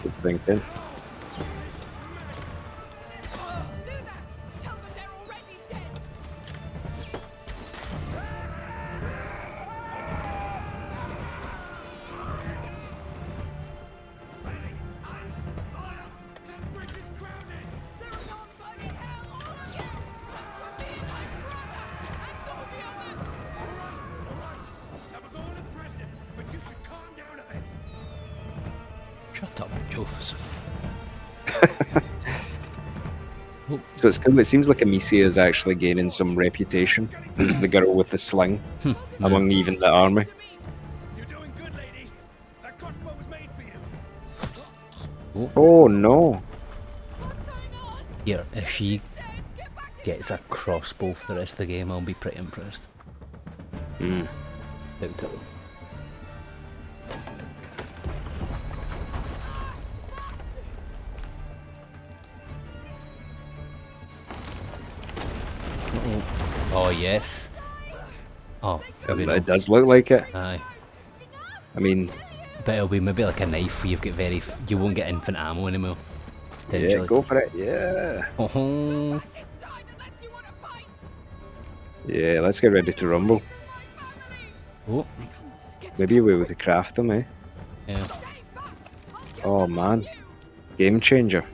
Speaker 1: Good thinking.
Speaker 3: Do that. Tell them they're already dead.
Speaker 5: That was all impressive, but you should calm down a bit.
Speaker 2: Shut up, Joseph.
Speaker 1: So it's cool. It seems like Amicia is actually gaining some reputation as the girl with the sling among even the army.
Speaker 5: You're doing good, lady. That crossbow was made for you.
Speaker 1: Oh, no.
Speaker 2: Here, if she gets a crossbow for the rest of the game, I'll be pretty impressed. Doubt it. Oh yes. Oh, maybe
Speaker 1: It
Speaker 2: not.
Speaker 1: does look like it.
Speaker 2: Aye.
Speaker 1: I mean,
Speaker 2: But it'll be maybe like a knife where you've got you won't get infinite ammo anymore.
Speaker 1: yeah,
Speaker 2: Potentially.
Speaker 1: go for it. Yeah.
Speaker 2: Oh,
Speaker 3: Inside unless you want to fight.
Speaker 1: Yeah, let's get ready to rumble.
Speaker 2: oh,
Speaker 1: Maybe we're able to craft them, eh?
Speaker 2: yeah,
Speaker 1: Oh, man. Game changer.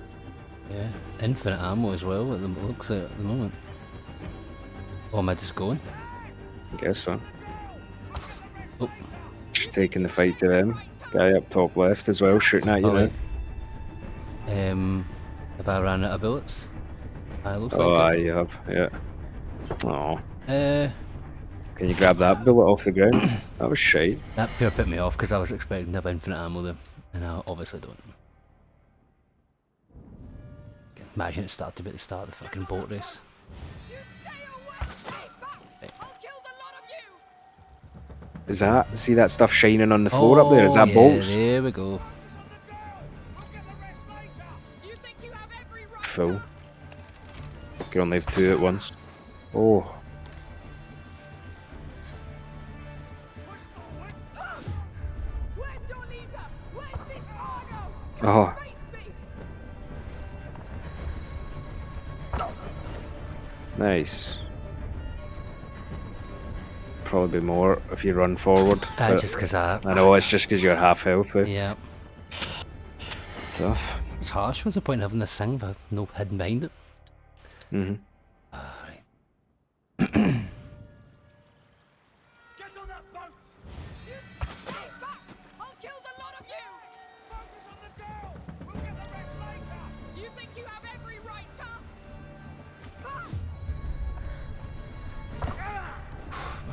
Speaker 2: yeah. Infinite ammo as well. It looks like at the moment. Oh, am I just going?
Speaker 1: I guess so.
Speaker 2: Oh,
Speaker 1: Just taking the fight to them. Guy up top left as well, shooting at you now.
Speaker 2: alright. Have I ran out of bullets? It looks
Speaker 1: Oh,
Speaker 2: like
Speaker 1: aye,
Speaker 2: it.
Speaker 1: you have. Yeah. Oh,
Speaker 2: Uh,
Speaker 1: can you grab that bullet off the ground? That was shite.
Speaker 2: that pure put me off because I was expecting to have infinite ammo there, and I obviously don't. Imagine it started at the start of the fucking boat race.
Speaker 3: You stay away. Stay back. I'll kill the lot of you.
Speaker 1: Is that? See that stuff shining on the floor up there? Is that
Speaker 2: yeah,
Speaker 1: bolts?
Speaker 2: There we go.
Speaker 3: You think you have every right.
Speaker 1: Full. Can only have two at once. Oh,
Speaker 3: Where's your leader? Where's this Argo?
Speaker 1: oh.
Speaker 3: Face me.
Speaker 1: Nice. Probably be more if you run forward.
Speaker 2: That's
Speaker 1: but
Speaker 2: just because
Speaker 1: I know it's just because you're half health. Eh?
Speaker 2: yeah.
Speaker 1: Tough.
Speaker 2: It's harsh. What's the point of having this thing but no hidden behind it?
Speaker 1: Mm-hmm.
Speaker 2: Right.
Speaker 5: Get on that boat!
Speaker 3: You stay back. I'll kill the lot of you.
Speaker 5: Focus on the girl! We'll get the rest later!
Speaker 3: You think you have every right, huh?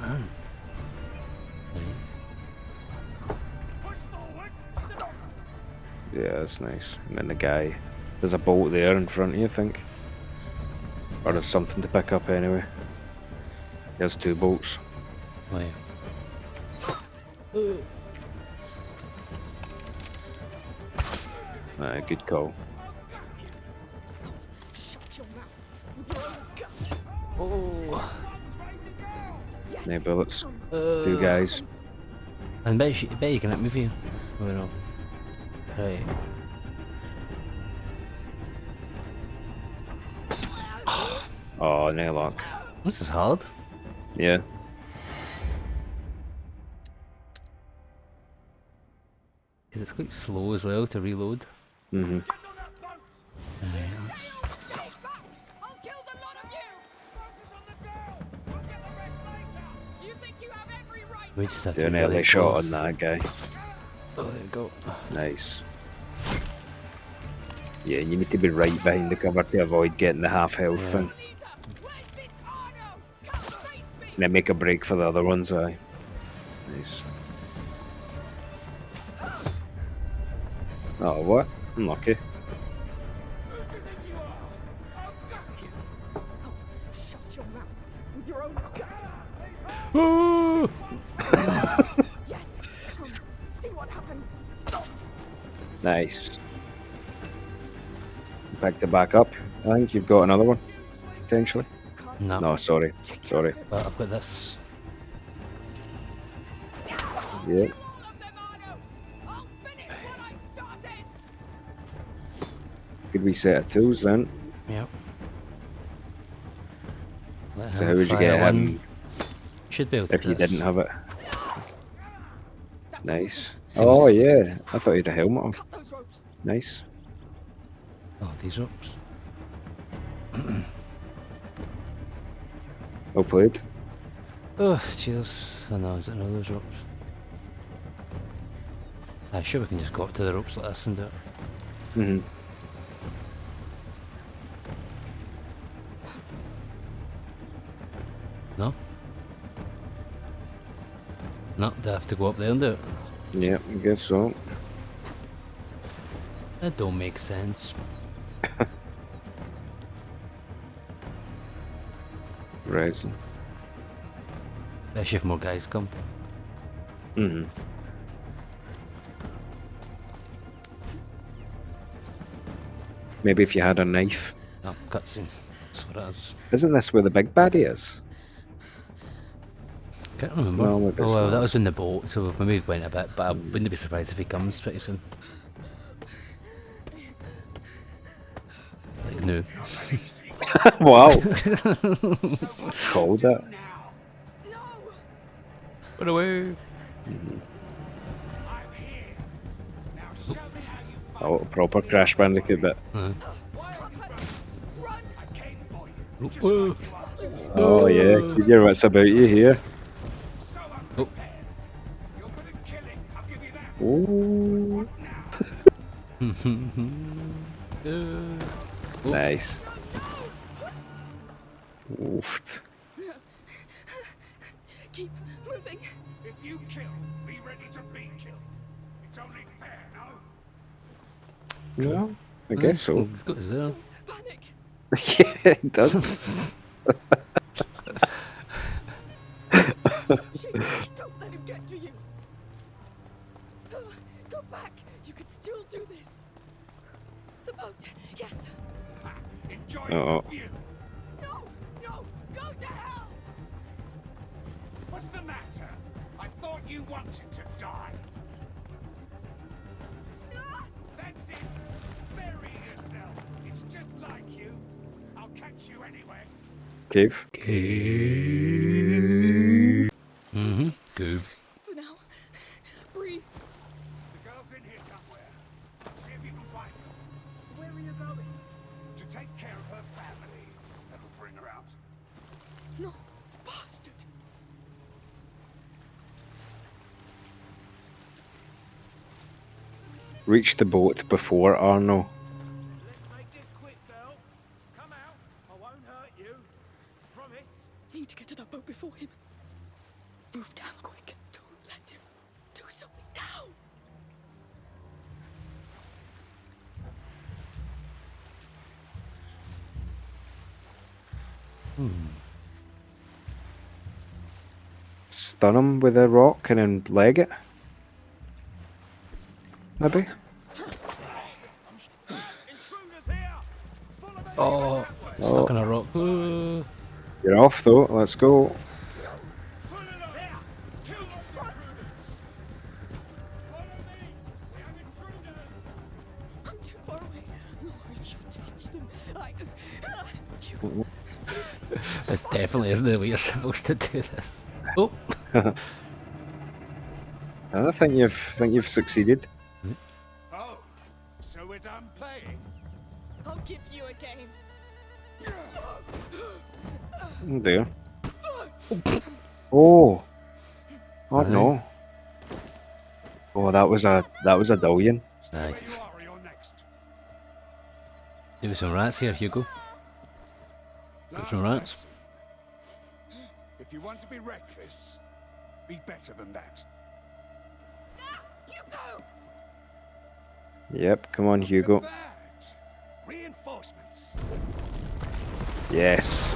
Speaker 2: Man.
Speaker 5: Push forward!
Speaker 1: Yeah, that's nice. And then the guy, there's a bolt there in front of you, I think, or there's something to pick up anyway. There's two bolts.
Speaker 2: Oh, yeah.
Speaker 1: Good call.
Speaker 2: Oh.
Speaker 1: No bullets. Two guys.
Speaker 2: And bet you can hit me for you. Oh no. Right.
Speaker 1: Oh, no luck.
Speaker 2: This is hard.
Speaker 1: Yeah.
Speaker 2: Because it's quite slow as well to reload.
Speaker 1: Mm-hmm.
Speaker 5: Get on that boat!
Speaker 3: Stay back! I'll kill the lot of you!
Speaker 5: Focus on the girl! We'll get the rest later!
Speaker 3: You think you have every right
Speaker 2: We just have
Speaker 1: Do
Speaker 2: to
Speaker 1: an
Speaker 2: be
Speaker 1: early
Speaker 2: really
Speaker 1: shot
Speaker 2: close.
Speaker 1: on that guy.
Speaker 2: Oh, there we go.
Speaker 1: Nice. Yeah, you need to be right behind the cover to avoid getting the half health
Speaker 2: Yeah.
Speaker 1: thing.
Speaker 3: leader? Where's this Arno? Come face me!
Speaker 1: And then make a break for the other ones, aye. Nice. Oh, what? Unlucky.
Speaker 5: Who do you think you are? I'll gut you!
Speaker 3: Shut your mouth with your own guts.
Speaker 2: Ooh!
Speaker 3: Yes, come, see what happens.
Speaker 1: Nice. Picked it back up. I think you've got another one, potentially.
Speaker 2: No,
Speaker 1: No, sorry. Sorry.
Speaker 2: but I've got this.
Speaker 1: Yeah.
Speaker 3: All of them, Arno! I'll finish what I started!
Speaker 1: Good wee set of tools then.
Speaker 2: Yep. Let
Speaker 1: So
Speaker 2: him
Speaker 1: how would you
Speaker 2: fire
Speaker 1: get
Speaker 2: one.
Speaker 1: him
Speaker 2: Should be able to
Speaker 1: if you
Speaker 2: this.
Speaker 1: didn't have it? Nice.
Speaker 2: Seems-
Speaker 1: Oh yeah, I thought you had a helmet on.
Speaker 3: Cut those ropes.
Speaker 1: Nice.
Speaker 2: Oh, these ropes.
Speaker 1: Well played.
Speaker 2: Oh, cheers. Oh no, is it one of those ropes? I'm sure we can just go up to the ropes like this and do it.
Speaker 1: Mm-hmm.
Speaker 2: No? No, do I have to go up there and do it?
Speaker 1: Yeah, I guess so.
Speaker 2: That don't make sense.
Speaker 1: Resin.
Speaker 2: Especially if more guys come.
Speaker 1: Mm-hmm. Maybe if you had a knife.
Speaker 2: Oh, cutscene. That's what it is.
Speaker 1: Isn't this where the big baddie is?
Speaker 2: Can't remember.
Speaker 1: No, maybe
Speaker 2: Oh
Speaker 1: it's
Speaker 2: well,
Speaker 1: not.
Speaker 2: that was in the boat, so maybe it went a bit, but I wouldn't be surprised if he comes pretty soon. Like, no.
Speaker 1: Wow. Called it.
Speaker 3: No!
Speaker 2: Run away!
Speaker 7: I'm here. Now show me how you fight.
Speaker 1: Oh, a proper Crash Bandicoot bit.
Speaker 3: Run!
Speaker 7: I came for you. Just
Speaker 2: Whoa.
Speaker 7: like you asked.
Speaker 1: Oh yeah, keep your wits about you here.
Speaker 7: So unprepared. You're good at killing. I'll give you that.
Speaker 1: Ooh.
Speaker 2: Now.
Speaker 1: Nice. Oofed.
Speaker 3: Keep moving.
Speaker 7: If you kill, be ready to be killed. It's only fair, no?
Speaker 1: Yeah, I guess so.
Speaker 2: He's got his there.
Speaker 3: Panic.
Speaker 1: Yeah, it does.
Speaker 3: Don't let him get to you. Go back. You can still do this. The boat. Yes.
Speaker 7: Ha, enjoy
Speaker 1: Uh-oh.
Speaker 7: the view.
Speaker 3: No. No. Go to hell.
Speaker 7: What's the matter? I thought you wanted to die. That's it. Bury yourself. It's just like you. I'll catch you anyway.
Speaker 1: Cave.
Speaker 2: Mm-hmm. Good.
Speaker 3: For now. Breathe.
Speaker 7: The girl's in here somewhere. See if you can find her.
Speaker 5: Where are you going?
Speaker 7: To take care of her family. That'll bring her out.
Speaker 3: No. Bastard.
Speaker 1: Reach the boat before Arno.
Speaker 5: Let's make this quick, girl. Come out. I won't hurt you. Promise.
Speaker 3: Need to get to that boat before him. Move damn quick. Don't let him. Do something now.
Speaker 1: Stun him with a rock and then leg it. Maybe?
Speaker 5: Intruders here. Follow me.
Speaker 2: Oh, stuck on a rock. Ooh.
Speaker 1: You're off though, let's go.
Speaker 5: Pull it up. There. Kill those intruders. Follow me. We have intruders.
Speaker 3: I'm too far away. No, if you touch them, you.
Speaker 2: This definitely isn't the way you're supposed to do this. Oh,
Speaker 1: I think you've succeeded.
Speaker 7: So we're done playing?
Speaker 3: I'll give you a game.
Speaker 1: Oh dear. Oh. Oh
Speaker 2: Aye.
Speaker 1: no. Oh, that was a Dullion.
Speaker 7: Stay
Speaker 2: Aye.
Speaker 7: where you are or you're next.
Speaker 2: There was some rats here, Hugo.
Speaker 7: Last
Speaker 2: some rats.
Speaker 7: lesson. If you want to be reckless, be better than that.
Speaker 3: Hugo!
Speaker 1: Yep, come on, Hugo.
Speaker 7: Look at that. Reinforcements.
Speaker 1: Yes.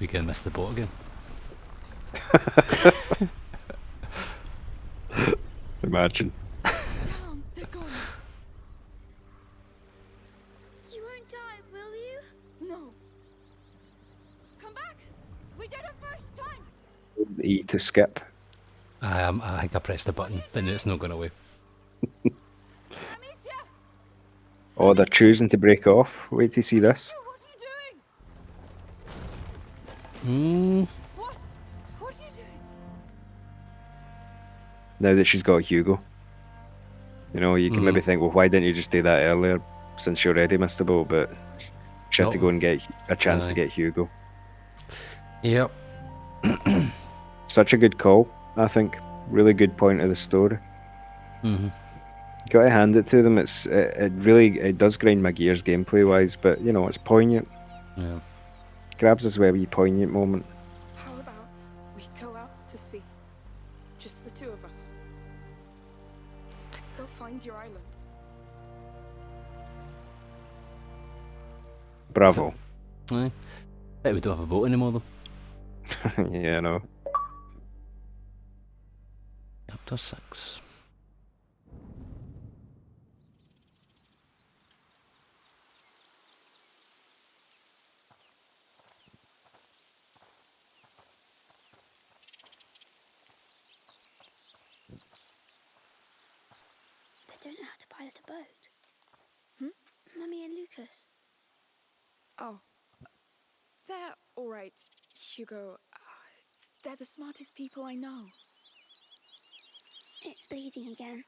Speaker 2: We can miss the boat again.
Speaker 1: Imagine.
Speaker 3: Damn, they're gone. You won't die, will you? No.
Speaker 6: Come back! We did it first time!
Speaker 1: E to skip.
Speaker 2: I think I pressed the button, then it's not going away.
Speaker 6: Amicia!
Speaker 1: Oh, they're choosing to break off. Wait to see this.
Speaker 6: What are you doing? What? What are you doing?
Speaker 1: Now that she's got Hugo. You know, you can maybe think, well, why didn't you just do that earlier since you already missed the boat? But she had to go and get a chance to get Hugo.
Speaker 2: Yep.
Speaker 1: Such a good call, I think. Really good point of the story. Got to hand it to them. It really does grind my gears gameplay wise, but you know, it's poignant.
Speaker 2: Yeah.
Speaker 1: Grabs us a wee poignant moment.
Speaker 3: How about we go out to sea? Just the two of us. Let's go find your island.
Speaker 1: Bravo.
Speaker 2: Aye. Bet we don't have a boat anymore though.
Speaker 1: Yeah, no.
Speaker 2: Chapter 6.
Speaker 8: They don't know how to pilot a boat. Mummy and Lucas.
Speaker 3: Oh. They're alright, Hugo. They're the smartest people I know.
Speaker 8: It's bleeding again.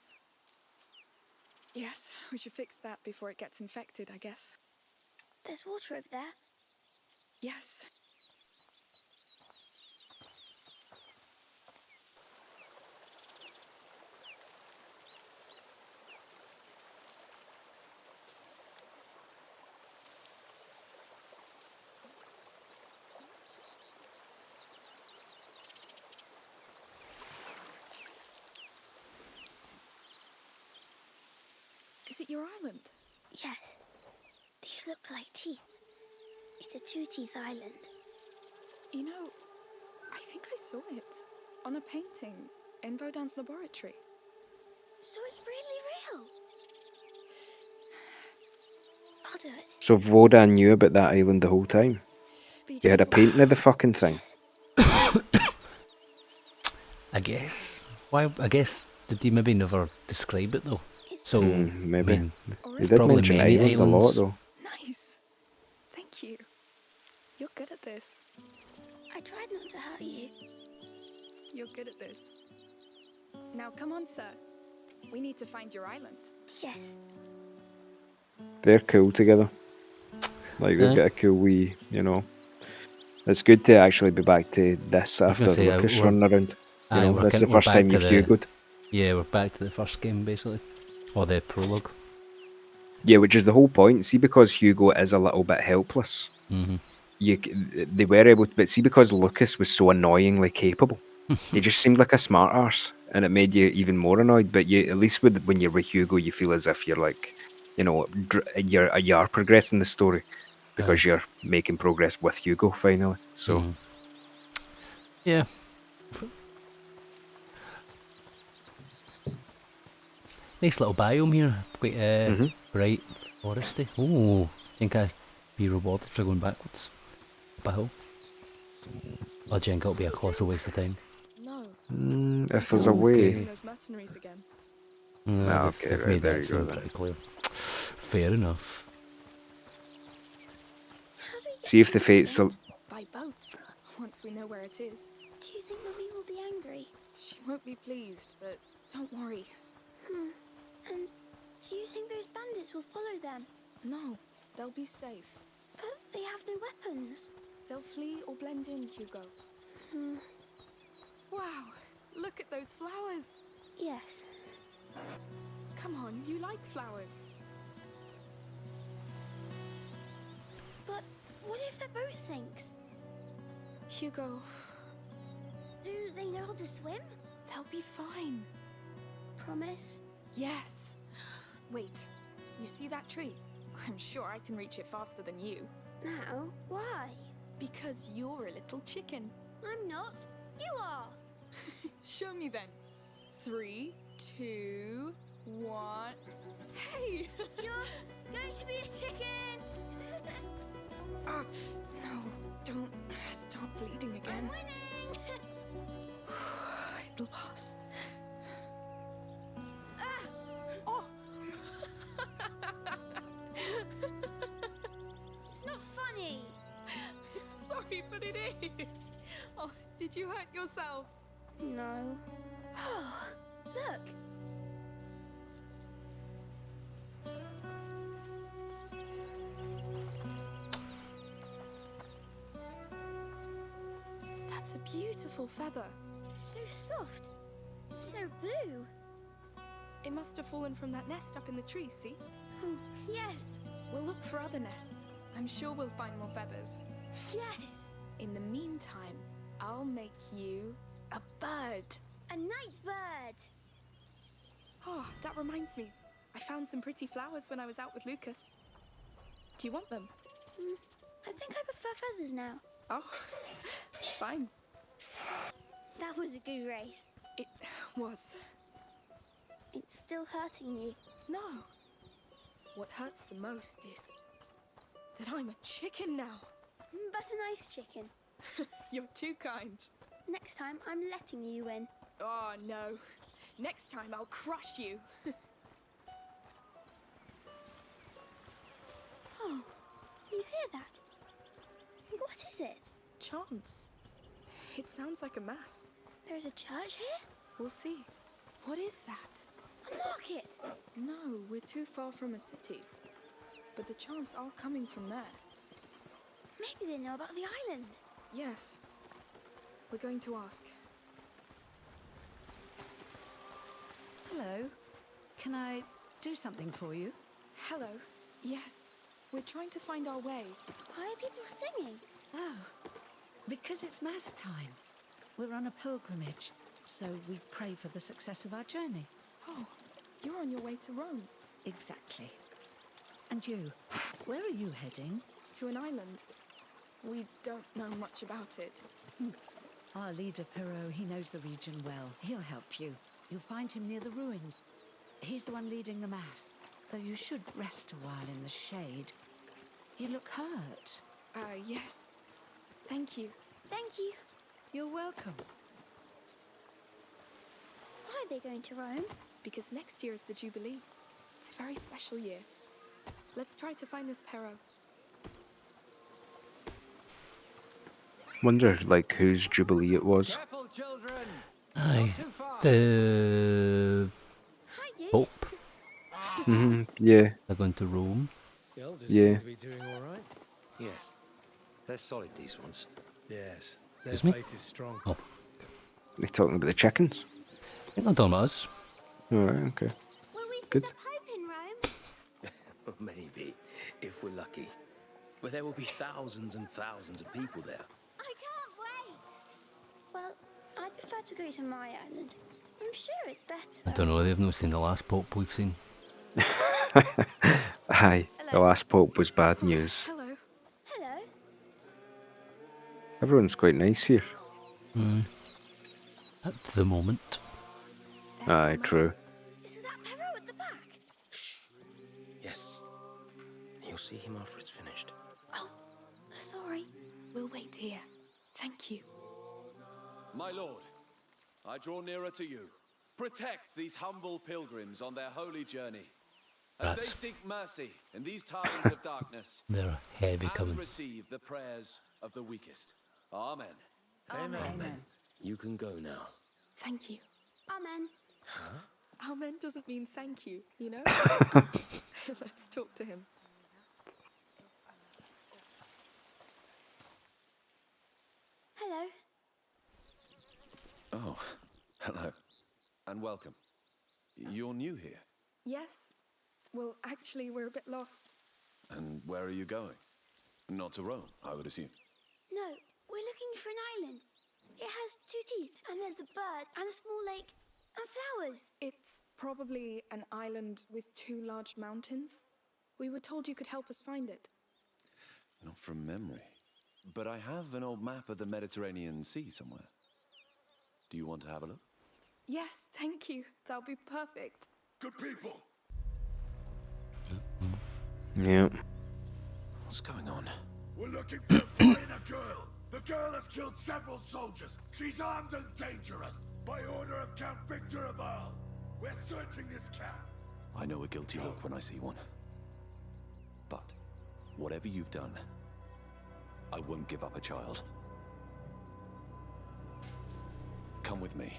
Speaker 3: Yes, we should fix that before it gets infected, I guess.
Speaker 8: There's water over there.
Speaker 3: Yes. Is it your island?
Speaker 8: Yes. These look like teeth. It's a two-teeth island.
Speaker 3: You know, I think I saw it on a painting in Vaudin's laboratory.
Speaker 8: So it's really real. I'll do it.
Speaker 1: So Vodan knew about that island the whole time.
Speaker 3: Be
Speaker 1: You had a
Speaker 3: gentle.
Speaker 1: painting of the fucking thing.
Speaker 2: I guess. Why? I guess did he maybe never describe it though? So
Speaker 1: Maybe.
Speaker 2: I mean,
Speaker 3: Or
Speaker 1: He
Speaker 3: is
Speaker 1: did
Speaker 2: probably
Speaker 1: mention
Speaker 2: many
Speaker 1: island a lot
Speaker 2: islands.
Speaker 1: though.
Speaker 3: Nice. Thank you. You're good at this.
Speaker 8: I tried not to hurt you.
Speaker 3: You're good at this. Now come on, sir. We need to find your island.
Speaker 8: Yes.
Speaker 1: They're cool together. Like they've
Speaker 2: Aye.
Speaker 1: got a cool wee, you know. It's good to actually be back to this
Speaker 2: was gonna
Speaker 1: after
Speaker 2: say,
Speaker 1: Lucas
Speaker 2: we're-
Speaker 1: running around. You
Speaker 2: aye,
Speaker 1: know,
Speaker 2: we're
Speaker 1: that's
Speaker 2: kin-
Speaker 1: the
Speaker 2: we're
Speaker 1: first
Speaker 2: back
Speaker 1: time
Speaker 2: to
Speaker 1: you've
Speaker 2: the-
Speaker 1: Hugo'd.
Speaker 2: yeah, we're back to the first game basically, or the prologue.
Speaker 1: Yeah, which is the whole point. See, because Hugo is a little bit helpless, they were able to. But see, because Lucas was so annoyingly capable, he just seemed like a smart arse, and it made you even more annoyed. But you, at least when you're with Hugo, you feel as if you're like, you know, you are progressing the story because you're making progress with Hugo finally. So
Speaker 2: Yeah. Nice little biome here. Quite bright, foresty. Oh, think I'd be rewarded for going backwards. Up a hill. I think it'll be a colossal waste of time.
Speaker 3: No.
Speaker 1: if there's a way,
Speaker 3: Those mercenaries again.
Speaker 1: Ah, okay,
Speaker 2: They've
Speaker 1: right,
Speaker 2: made
Speaker 1: there
Speaker 2: that
Speaker 1: you go
Speaker 2: seem
Speaker 1: then.
Speaker 2: pretty clear. Fair enough.
Speaker 8: How do we get
Speaker 1: See if
Speaker 8: to
Speaker 1: the fates
Speaker 8: Ireland?
Speaker 3: By boat. Once we know where it is.
Speaker 8: Do you think Mummy will be angry?
Speaker 3: She won't be pleased, but don't worry.
Speaker 8: And do you think those bandits will follow them?
Speaker 3: No, they'll be safe.
Speaker 8: But they have no weapons.
Speaker 3: They'll flee or blend in, Hugo. Wow, look at those flowers.
Speaker 8: Yes.
Speaker 3: Come on, you like flowers.
Speaker 8: But what if their boat sinks?
Speaker 3: Hugo,
Speaker 8: Do they know how to swim?
Speaker 3: they'll be fine.
Speaker 8: Promise?
Speaker 3: Yes. Wait, you see that tree? I'm sure I can reach it faster than you.
Speaker 8: Now? Why?
Speaker 3: Because you're a little chicken.
Speaker 8: I'm not. You are.
Speaker 3: Show me then. 3, 2, 1. Hey!
Speaker 8: You're going to be a chicken.
Speaker 3: Ah, no, don't stop bleeding
Speaker 8: I'm
Speaker 3: again.
Speaker 8: winning.
Speaker 3: It'll pass.
Speaker 8: Ah,
Speaker 3: Oh!
Speaker 8: it's not funny.
Speaker 3: Sorry, but it is. Oh, did you hurt yourself?
Speaker 8: No. Oh, look.
Speaker 3: That's a beautiful feather.
Speaker 8: So soft. So blue.
Speaker 3: It must have fallen from that nest up in the tree, see?
Speaker 8: Oh, yes.
Speaker 3: We'll look for other nests. I'm sure we'll find more feathers.
Speaker 8: Yes.
Speaker 3: In the meantime, I'll make you a bird.
Speaker 8: A night bird.
Speaker 3: Oh, that reminds me. I found some pretty flowers when I was out with Lucas. Do you want them?
Speaker 8: I think I prefer feathers now.
Speaker 3: Oh, fine.
Speaker 8: That was a good race.
Speaker 3: It was.
Speaker 8: It's still hurting you.
Speaker 3: No. What hurts the most is that I'm a chicken now.
Speaker 8: But a nice chicken.
Speaker 3: You're too kind.
Speaker 8: Next time, I'm letting you win.
Speaker 3: Oh, no. Next time I'll crush you.
Speaker 8: Oh, you hear that? What is it?
Speaker 3: Chants. It sounds like a mass.
Speaker 8: There's a church here?
Speaker 3: We'll see. What is that?
Speaker 8: A market.
Speaker 3: No, we're too far from a city. But the chants are coming from there.
Speaker 8: Maybe they know about the island.
Speaker 3: Yes. We're going to ask.
Speaker 9: Hello. Can I do something for you?
Speaker 3: Hello. Yes. We're trying to find our way.
Speaker 8: Why are people singing?
Speaker 9: Oh, because it's Mass time. We're on a pilgrimage, so we pray for the success of our journey.
Speaker 3: Oh, you're on your way to Rome.
Speaker 9: Exactly. And you, where are you heading?
Speaker 3: To an island. We don't know much about it.
Speaker 9: Our leader, Perrault, he knows the region well. He'll help you. You'll find him near the ruins. He's the one leading the Mass, though you should rest a while in the shade. You look hurt.
Speaker 3: Yes. Thank you.
Speaker 8: Thank you.
Speaker 9: You're welcome.
Speaker 8: Why are they going to Rome?
Speaker 3: Because next year is the Jubilee. It's a very special year. Let's try to find this Perrault.
Speaker 1: Wonder, like, whose Jubilee it was.
Speaker 5: Careful, children!
Speaker 2: Aye.
Speaker 5: Too far.
Speaker 2: The
Speaker 8: Hi, you.
Speaker 2: Pope.
Speaker 1: Yeah.
Speaker 2: They're going to Rome.
Speaker 10: The elders
Speaker 1: Yeah.
Speaker 10: seem to be doing all right.
Speaker 11: Yes. They're solid, these ones.
Speaker 10: Yes. Their
Speaker 2: Excuse me?
Speaker 10: faith is strong.
Speaker 2: Oh,
Speaker 1: They're talking about the chickens.
Speaker 2: I think they're talking about us.
Speaker 1: Alright, okay.
Speaker 8: Will we see
Speaker 1: Good.
Speaker 8: the Pope in Rome?
Speaker 11: Maybe, if we're lucky. But there will be thousands and thousands of people there.
Speaker 8: I can't wait. Well, I'd prefer to go to my island. I'm sure it's better.
Speaker 2: I don't know, they've not seen the last Pope we've seen.
Speaker 1: Aye, the last Pope was bad news.
Speaker 3: Hello.
Speaker 8: Hello.
Speaker 1: Everyone's quite nice here.
Speaker 2: At the moment.
Speaker 3: There's
Speaker 1: Aye,
Speaker 3: our
Speaker 1: true.
Speaker 3: Mass.
Speaker 8: Is that Perrault at the back?
Speaker 11: Yes. You'll see him after it's finished.
Speaker 8: Oh, sorry.
Speaker 3: We'll wait here. Thank you.
Speaker 12: My lord, I draw nearer to you. Protect these humble pilgrims on their holy journey. As they
Speaker 2: Rats.
Speaker 12: seek mercy in these times of darkness,
Speaker 2: They're heavy
Speaker 12: and
Speaker 2: coming.
Speaker 12: receive the prayers of the weakest. Amen.
Speaker 9: Amen.
Speaker 11: You can go now.
Speaker 3: Thank you.
Speaker 8: Amen.
Speaker 3: Amen doesn't mean thank you, you know? Let's talk to him.
Speaker 8: Hello.
Speaker 12: Oh, hello. And welcome. You're new here.
Speaker 3: Yes? Well, actually, we're a bit lost.
Speaker 12: And where are you going? Not to Rome, I would assume.
Speaker 8: No, we're looking for an island. It has 2 teeth, and there's a bird, and a small lake, and flowers.
Speaker 3: It's probably an island with 2 large mountains. We were told you could help us find it.
Speaker 12: Not from memory. But I have an old map of the Mediterranean Sea somewhere. Do you want to have a look?
Speaker 3: Yes, thank you. That'll be perfect.
Speaker 5: Good people.
Speaker 1: Yeah.
Speaker 12: What's going on?
Speaker 5: We're looking for a boy and a girl. The girl has killed several soldiers. She's armed and dangerous. By order of Count Victor of Arles. We're searching this camp.
Speaker 12: I know a guilty look when I see one. But whatever you've done, I won't give up a child. Come with me.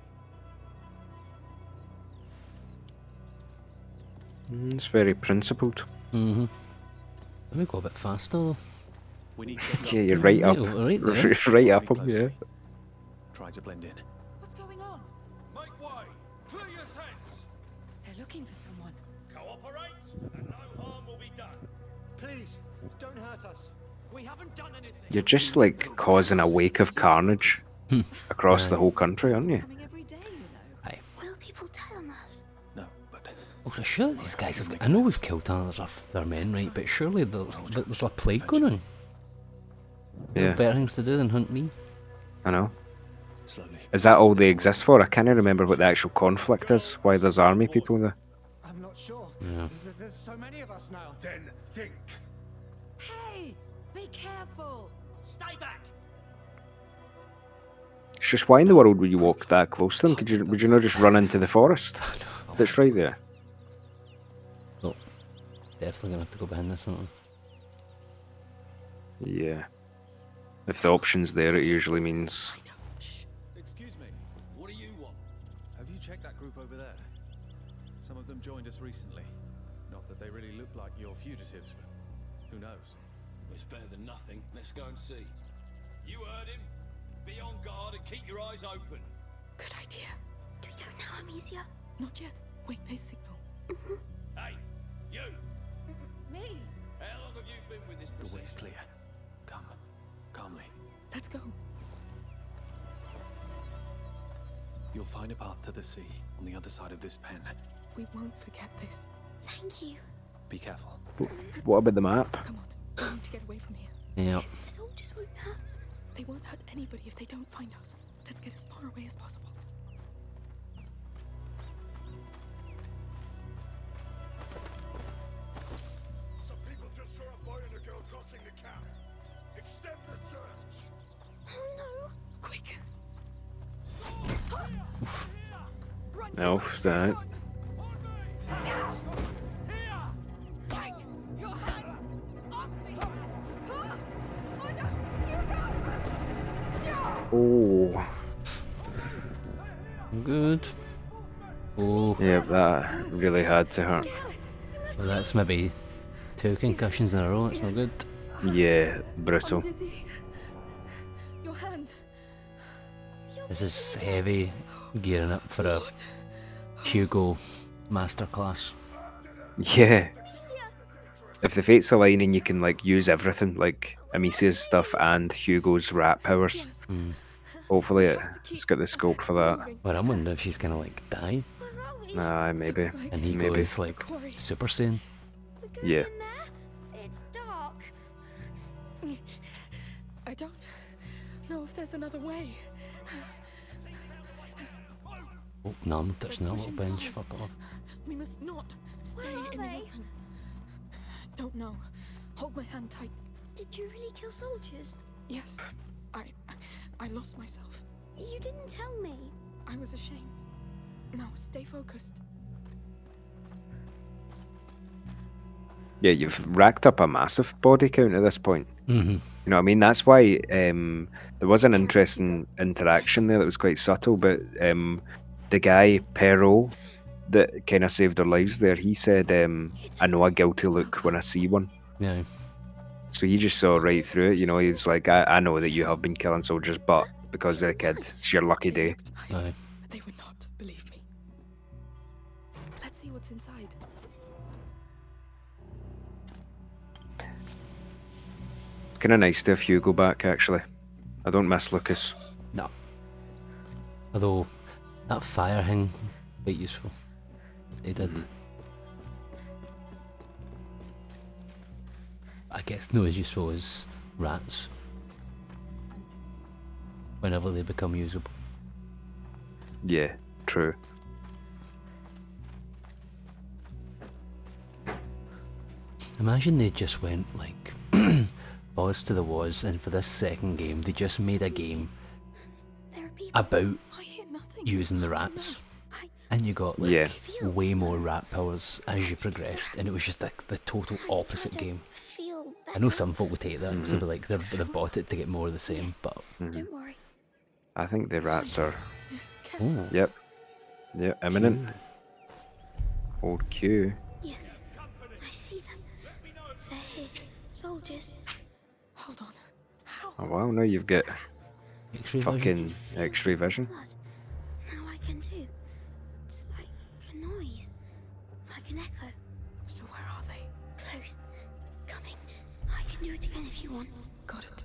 Speaker 1: It's very principled.
Speaker 2: Mm-hmm. Let me go a bit faster though.
Speaker 12: We need to
Speaker 1: Yeah, you're right up.
Speaker 2: Right there.
Speaker 1: Right up him, yeah.
Speaker 12: Try to blend in.
Speaker 6: What's going on?
Speaker 5: Make way. Clear your tents.
Speaker 6: They're looking for someone.
Speaker 5: Cooperate, and no harm will be done.
Speaker 10: Please, don't hurt us.
Speaker 5: We haven't done anything.
Speaker 1: You're just like causing a wake of carnage across the whole country, aren't you?
Speaker 9: Coming every day, you know.
Speaker 2: Aye.
Speaker 8: Will people tell on us?
Speaker 12: No, but
Speaker 2: Also, sure, these guys have. I know we've killed others of their men, right? But surely there's a plague going on.
Speaker 1: Yeah,
Speaker 2: Better things to do than hunt me.
Speaker 1: I know.
Speaker 12: slowly.
Speaker 1: Is that all they exist for? I can't remember what the actual conflict is. Why there's army people there?
Speaker 10: I'm not sure.
Speaker 2: Yeah.
Speaker 10: There's so many of us now.
Speaker 5: Then think.
Speaker 9: Hey, be careful.
Speaker 5: Stay back.
Speaker 1: It's just why in the world would you walk that close to them? Would you not just run into the forest that's right there?
Speaker 2: Oh, definitely gonna have to go behind this one.
Speaker 1: Yeah. If the option's there, it usually means.
Speaker 12: Excuse me.
Speaker 5: What do you want?
Speaker 13: Have you checked that group over there? Some of them joined us recently. Not that they really look like your fugitives, but who knows?
Speaker 5: It's better than nothing. Let's go and see. You heard him. Be on guard and keep your eyes open.
Speaker 3: Good idea.
Speaker 8: We don't know Amicia.
Speaker 3: Not yet. Wait, they signal.
Speaker 5: Hey, you.
Speaker 6: Me?
Speaker 5: How long have you been with this
Speaker 12: The
Speaker 5: procession?
Speaker 12: way's clear. Come, calmly.
Speaker 3: Let's go.
Speaker 12: You'll find a path to the sea on the other side of this pen.
Speaker 3: We won't forget this.
Speaker 8: Thank you.
Speaker 12: Be careful.
Speaker 1: What about the map?
Speaker 3: Come on. We need to get away from here.
Speaker 2: Yeah.
Speaker 8: The soldiers won't hurt them.
Speaker 3: They won't hurt anybody if they don't find us. Let's get as far away as possible.
Speaker 5: Some people just saw a boy and a girl crossing the camp. Extend the search.
Speaker 8: Oh no.
Speaker 3: Quick.
Speaker 1: No, that.
Speaker 3: Take your hands off me.
Speaker 1: Oh.
Speaker 2: Good. Oh.
Speaker 1: Yep, that really had to hurt.
Speaker 2: Well, that's maybe 2 concussions in a row. It's not good.
Speaker 1: Yeah, brutal.
Speaker 3: Dizzy. Your hand.
Speaker 2: This is heavy. Gearing up for a Hugo masterclass.
Speaker 1: Yeah. If the fates align and you can like use everything, like Amicia's stuff and Hugo's rat powers, hopefully it's got the scope for that.
Speaker 2: Well, I'm wondering if she's gonna like die.
Speaker 1: Nah, maybe.
Speaker 2: And he
Speaker 1: Maybe.
Speaker 2: goes like Super Saiyan.
Speaker 1: Yeah.
Speaker 8: It's dark.
Speaker 3: I don't know if there's another way.
Speaker 2: Oh, no, I'm not touching that little bench. Fuck off.
Speaker 3: We must not stay
Speaker 8: Where are
Speaker 3: in the
Speaker 8: they?
Speaker 3: open. Don't know. Hold my hand tight.
Speaker 8: Did you really kill soldiers?
Speaker 3: Yes. I lost myself.
Speaker 8: You didn't tell me.
Speaker 3: I was ashamed. Now stay focused.
Speaker 1: Yeah, you've racked up a massive body count at this point.
Speaker 2: Mm-hmm.
Speaker 1: You know what I mean? That's why there was an interesting interaction there that was quite subtle, but the guy, Perot, that kind of saved their lives there, he said, I know a guilty look when I see one.
Speaker 2: Yeah.
Speaker 1: So he just saw right through it, you know, he's like, I know that you have been killing soldiers, but because of the kid, it's your lucky day.
Speaker 2: Aye.
Speaker 3: But they would not believe me. Let's see what's inside.
Speaker 1: It's kind of nice to have Hugo back, actually. I don't miss Lucas.
Speaker 2: No. Although, that fire thing, quite useful. It did. I guess not as useful as rats. Whenever they become usable.
Speaker 1: Yeah, true.
Speaker 2: Imagine they just went like balls to the walls, and for this second game they just made a game about using the rats, and you got like way more rat powers as you progressed, and it was just like the total opposite game. I know some folk would take that, so they're like they've bought it to get more of the same, but
Speaker 8: Don't worry.
Speaker 1: I think the rats are...
Speaker 2: Ooh.
Speaker 1: Yep, imminent. Old Q.
Speaker 8: Yes, I see them. They're here. Soldiers.
Speaker 3: Hold on. How?
Speaker 1: Oh wow, now you've got
Speaker 2: X-ray
Speaker 1: fucking X-ray vision.
Speaker 8: Blood. Now I can too. It's like a noise. Like an echo.
Speaker 3: So where are they?
Speaker 8: Close. Coming. I can do it again if you want.
Speaker 3: Got it.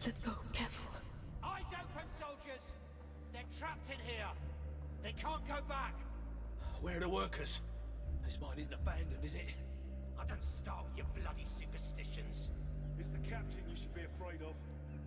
Speaker 3: Let's go. Careful.
Speaker 10: Eyes open, soldiers! They're trapped in here. They can't go back.
Speaker 11: Where are the workers? This mine isn't abandoned, is it?
Speaker 10: I don't start with your bloody superstitions.
Speaker 7: It's the captain you should be afraid of.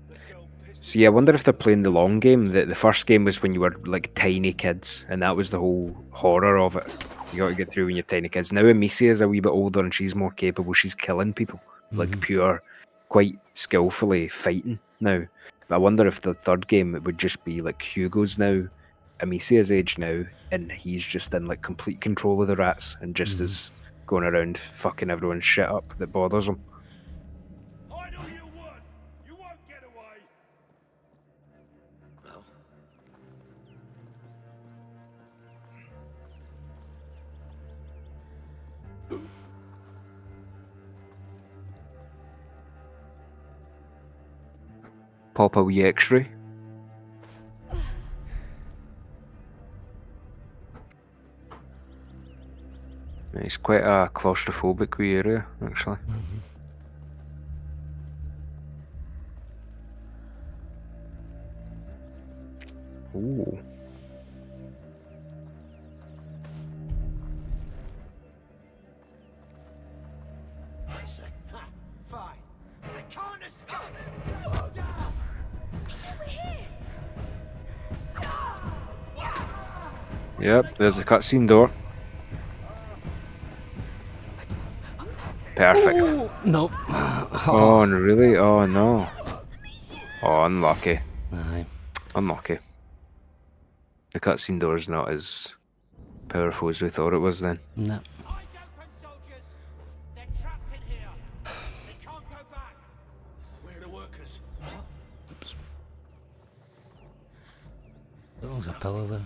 Speaker 7: The girl pissed.
Speaker 1: See, I wonder if they're playing the long game. The first game was when you were like tiny kids, and that was the whole horror of it. You got to get through when you're tiny kids. Now Amicia is a wee bit older and she's more capable. She's killing people, like pure, quite skillfully fighting now. But I wonder if the third game it would just be like Hugo's now, Amicia's age now, and he's just in like complete control of the rats and just is going around fucking everyone's shit up that bothers him.
Speaker 7: I know you would. You won't get away.
Speaker 11: Well,
Speaker 1: Pop a wee X-ray. It's quite a claustrophobic wee area, actually. Ooh.
Speaker 10: Fine. They can't escape.
Speaker 1: Yep, there's the cutscene door. Perfect.
Speaker 2: Ooh, no.
Speaker 1: Oh, really? Oh, no. Oh, unlucky.
Speaker 2: Aye.
Speaker 1: Unlucky. The cutscene door is not as powerful as we thought it was then.
Speaker 2: No.
Speaker 10: Eyes open, soldiers. They're trapped in here. They can't go back.
Speaker 11: where are the workers?
Speaker 2: Oops. There's a pillow there.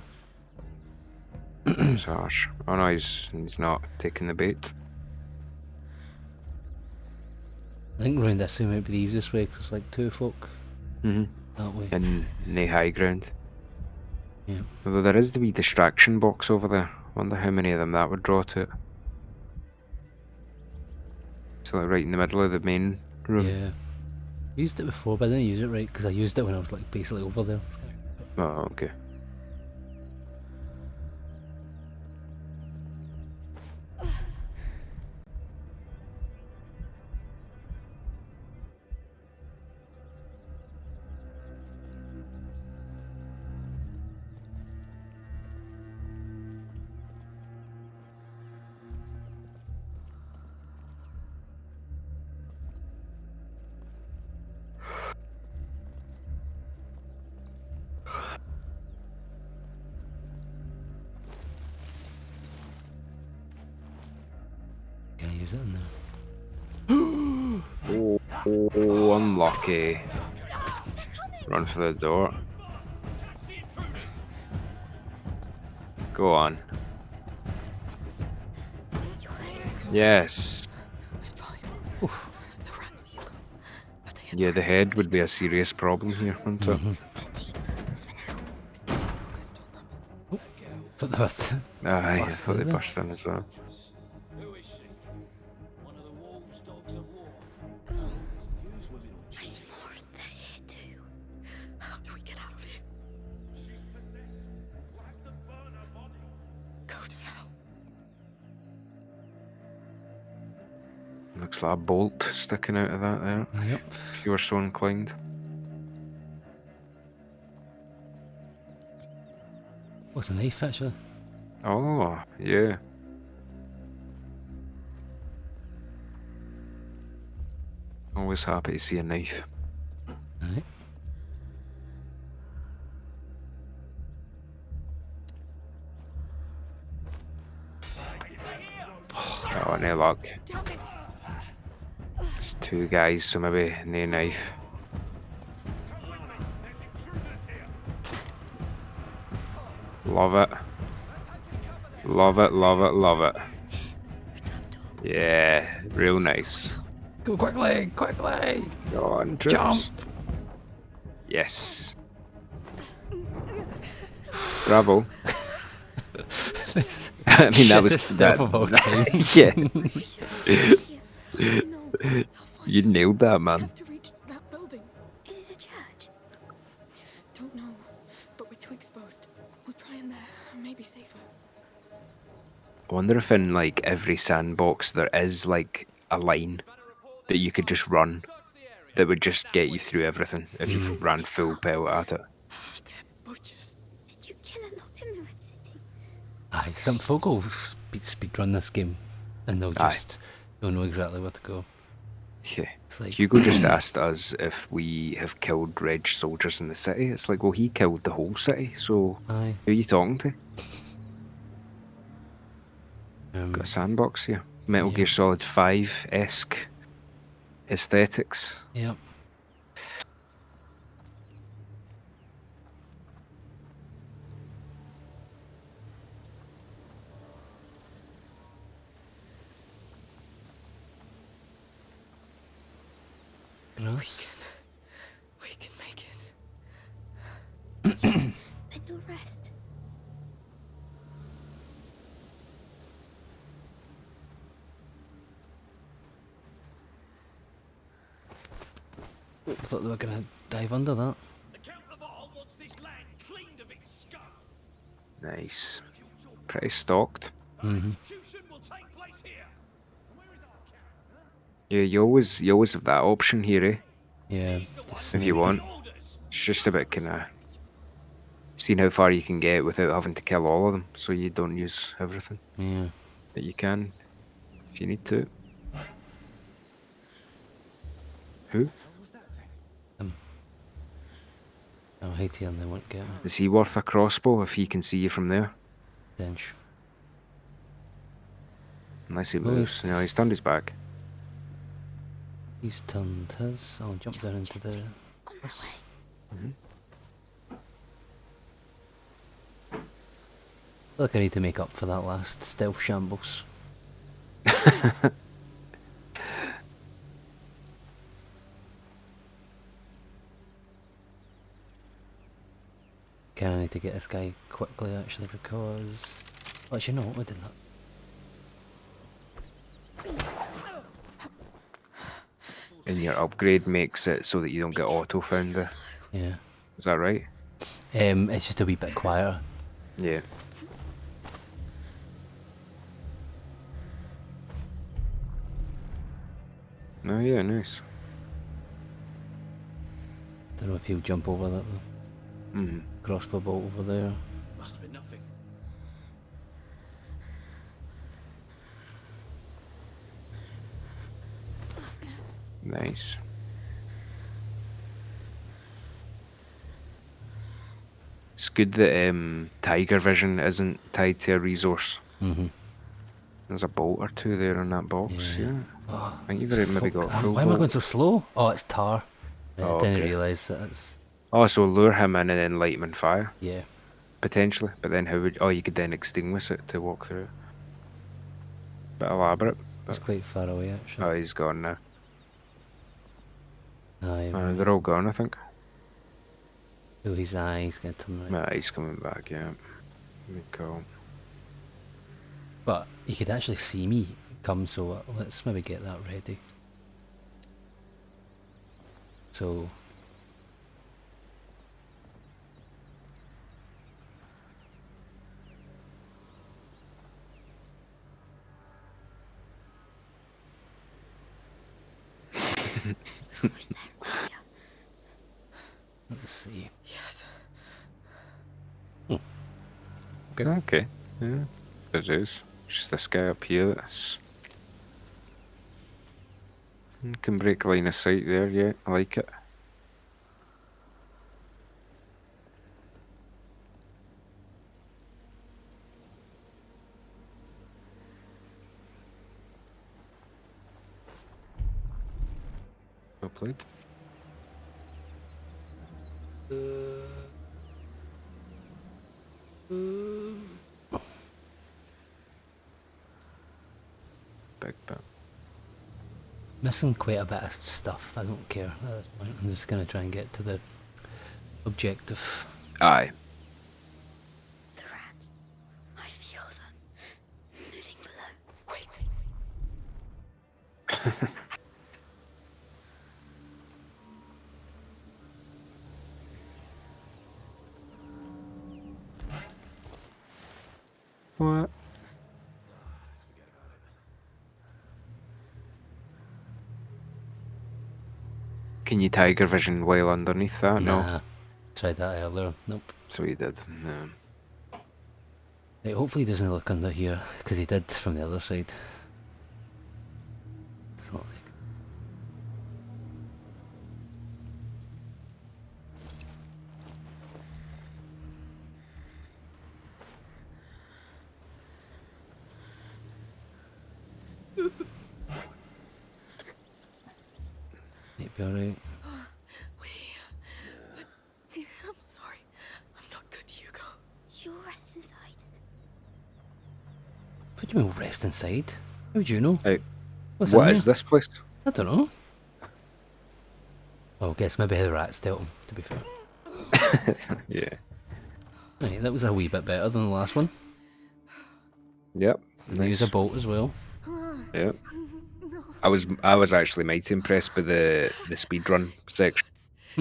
Speaker 1: It's harsh. Oh no, he's not taking the bait.
Speaker 2: I think round this way might be the easiest way because it's like two folk that way.
Speaker 1: And nae high ground.
Speaker 2: Yeah.
Speaker 1: Although there is the wee distraction box over there. Wonder how many of them that would draw to it. So like right in the middle of the main room.
Speaker 2: Yeah. I used it before, but I didn't use it right because I used it when I was like basically over there.
Speaker 1: Oh, okay.
Speaker 2: Can I use it in there?
Speaker 1: Oh, unlucky. Run for the door. Go on. Yes. Yeah, the head would be a serious problem here, wouldn't it?
Speaker 2: Thought they were
Speaker 1: Aye, I thought they burst in as well.
Speaker 3: How do we get out of here? She's possessed. We'll have to burn her body. Go to hell.
Speaker 1: Looks like a bolt sticking out of that there.
Speaker 2: Yep.
Speaker 1: If you were so inclined.
Speaker 2: What's a knife actually?
Speaker 1: Oh, yeah. Always happy to see a knife.
Speaker 2: Alright.
Speaker 1: Oh, no luck. It's two guys, so maybe no knife. Love it. Love it, love it, love it. Yeah, real nice.
Speaker 2: Go quickly, quickly!
Speaker 1: Go on, troops.
Speaker 2: Jump!
Speaker 1: Yes. Bravo. I mean, that was
Speaker 2: stuff of all time.
Speaker 1: Yeah. You nailed that, man.
Speaker 3: Have to reach that building. Is it a church? Don't know, but we're too exposed. We'll try in there. Maybe safer.
Speaker 1: I wonder if in like every sandbox there is like a line that you could just run that would just get you through everything if you ran full pelt at it.
Speaker 8: Did you kill a lot in the Red City?
Speaker 2: Aye, some folk will speedrun this game and they'll know exactly where to go.
Speaker 1: Yeah.
Speaker 2: It's like
Speaker 1: Hugo just asked us if we have killed Reg soldiers in the city. It's like, well, he killed the whole city, so
Speaker 2: Aye.
Speaker 1: who are you talking to? Got a sandbox here. Metal Gear Solid 5-esque aesthetics.
Speaker 2: Yep.
Speaker 3: We can make it.
Speaker 8: Then you'll rest.
Speaker 2: I thought they were gonna dive under that.
Speaker 1: Nice. Pretty stocked.
Speaker 2: Mm-hmm.
Speaker 1: Yeah, you always have that option here, eh?
Speaker 2: Yeah.
Speaker 1: If you want. It's just about kinda seeing how far you can get without having to kill all of them, so you don't use everything.
Speaker 2: Yeah.
Speaker 1: But you can if you need to. Who?
Speaker 2: Oh, Haiti and they won't get it.
Speaker 1: Is he worth a crossbow if he can see you from there?
Speaker 2: Bench.
Speaker 1: Unless he
Speaker 2: Oh,
Speaker 1: moves.
Speaker 2: he's-
Speaker 1: No, he's turned his back.
Speaker 2: He's turned his. I'll jump down into the. This. Look, I need to make up for that last stealth shambles. Kind of need to get this guy quickly, actually, because. Well, actually, no, we did that.
Speaker 1: And your upgrade makes it so that you don't get auto found there.
Speaker 2: Yeah.
Speaker 1: Is that right?
Speaker 2: It's just a wee bit quieter.
Speaker 1: Yeah. Oh yeah, nice.
Speaker 2: Don't know if he'll jump over that though.
Speaker 1: Mm.
Speaker 2: Crossbow bolt over there.
Speaker 11: Must be nothing.
Speaker 1: Nice. It's good that Tiger Vision isn't tied to a resource.
Speaker 2: Mm-hmm.
Speaker 1: There's a bolt or two there in that box, yeah.
Speaker 2: Oh,
Speaker 1: I think you've already maybe got a full
Speaker 2: why am I
Speaker 1: bolt.
Speaker 2: going so slow? Oh, it's tar.
Speaker 1: Oh,
Speaker 2: I didn't
Speaker 1: okay.
Speaker 2: realise that it's...
Speaker 1: Oh, so lure him in and then light him on fire?
Speaker 2: Yeah.
Speaker 1: Potentially, but then how would... Oh, you could then extinguish it to walk through. Bit elaborate.
Speaker 2: It's quite far away, actually.
Speaker 1: Oh, he's gone now.
Speaker 2: Aye,
Speaker 1: They're all gone, I think.
Speaker 2: oh, his eyes get to right.
Speaker 1: Nah, he's coming back, yeah. There we go.
Speaker 2: But you could actually see me come, so let's maybe get that ready. So... Let's see.
Speaker 4: Yes.
Speaker 1: Okay, yeah. It is. Just this guy up here that's... Can break line of sight there, yeah. I like it. Well played. Big bit.
Speaker 2: Missing quite a bit of stuff, I don't care. I'm just going to try and get to the objective.
Speaker 1: Aye.
Speaker 8: The rats. I feel them. Moving below. Wait.
Speaker 1: What? Can you tiger vision while underneath that?
Speaker 2: Nah.
Speaker 1: No.
Speaker 2: Tried that earlier. Nope.
Speaker 1: So he did. No.
Speaker 2: Right, hopefully he doesn't look under here, because he did from the other side. It's not like... Might be alright.
Speaker 3: I'm sorry. I'm not good, Hugo.
Speaker 8: You'll rest inside.
Speaker 2: What do you mean rest inside? How would you know?
Speaker 1: Hey,
Speaker 2: What's
Speaker 1: what
Speaker 2: in
Speaker 1: is
Speaker 2: there?
Speaker 1: this place?
Speaker 2: I don't know. Oh, I guess maybe the rats dealt him, to be fair.
Speaker 1: Yeah.
Speaker 2: Right, that was a wee bit better than the last one.
Speaker 1: Yep.
Speaker 2: They use a bolt as well.
Speaker 1: Yep. I was actually mighty impressed by the speedrun section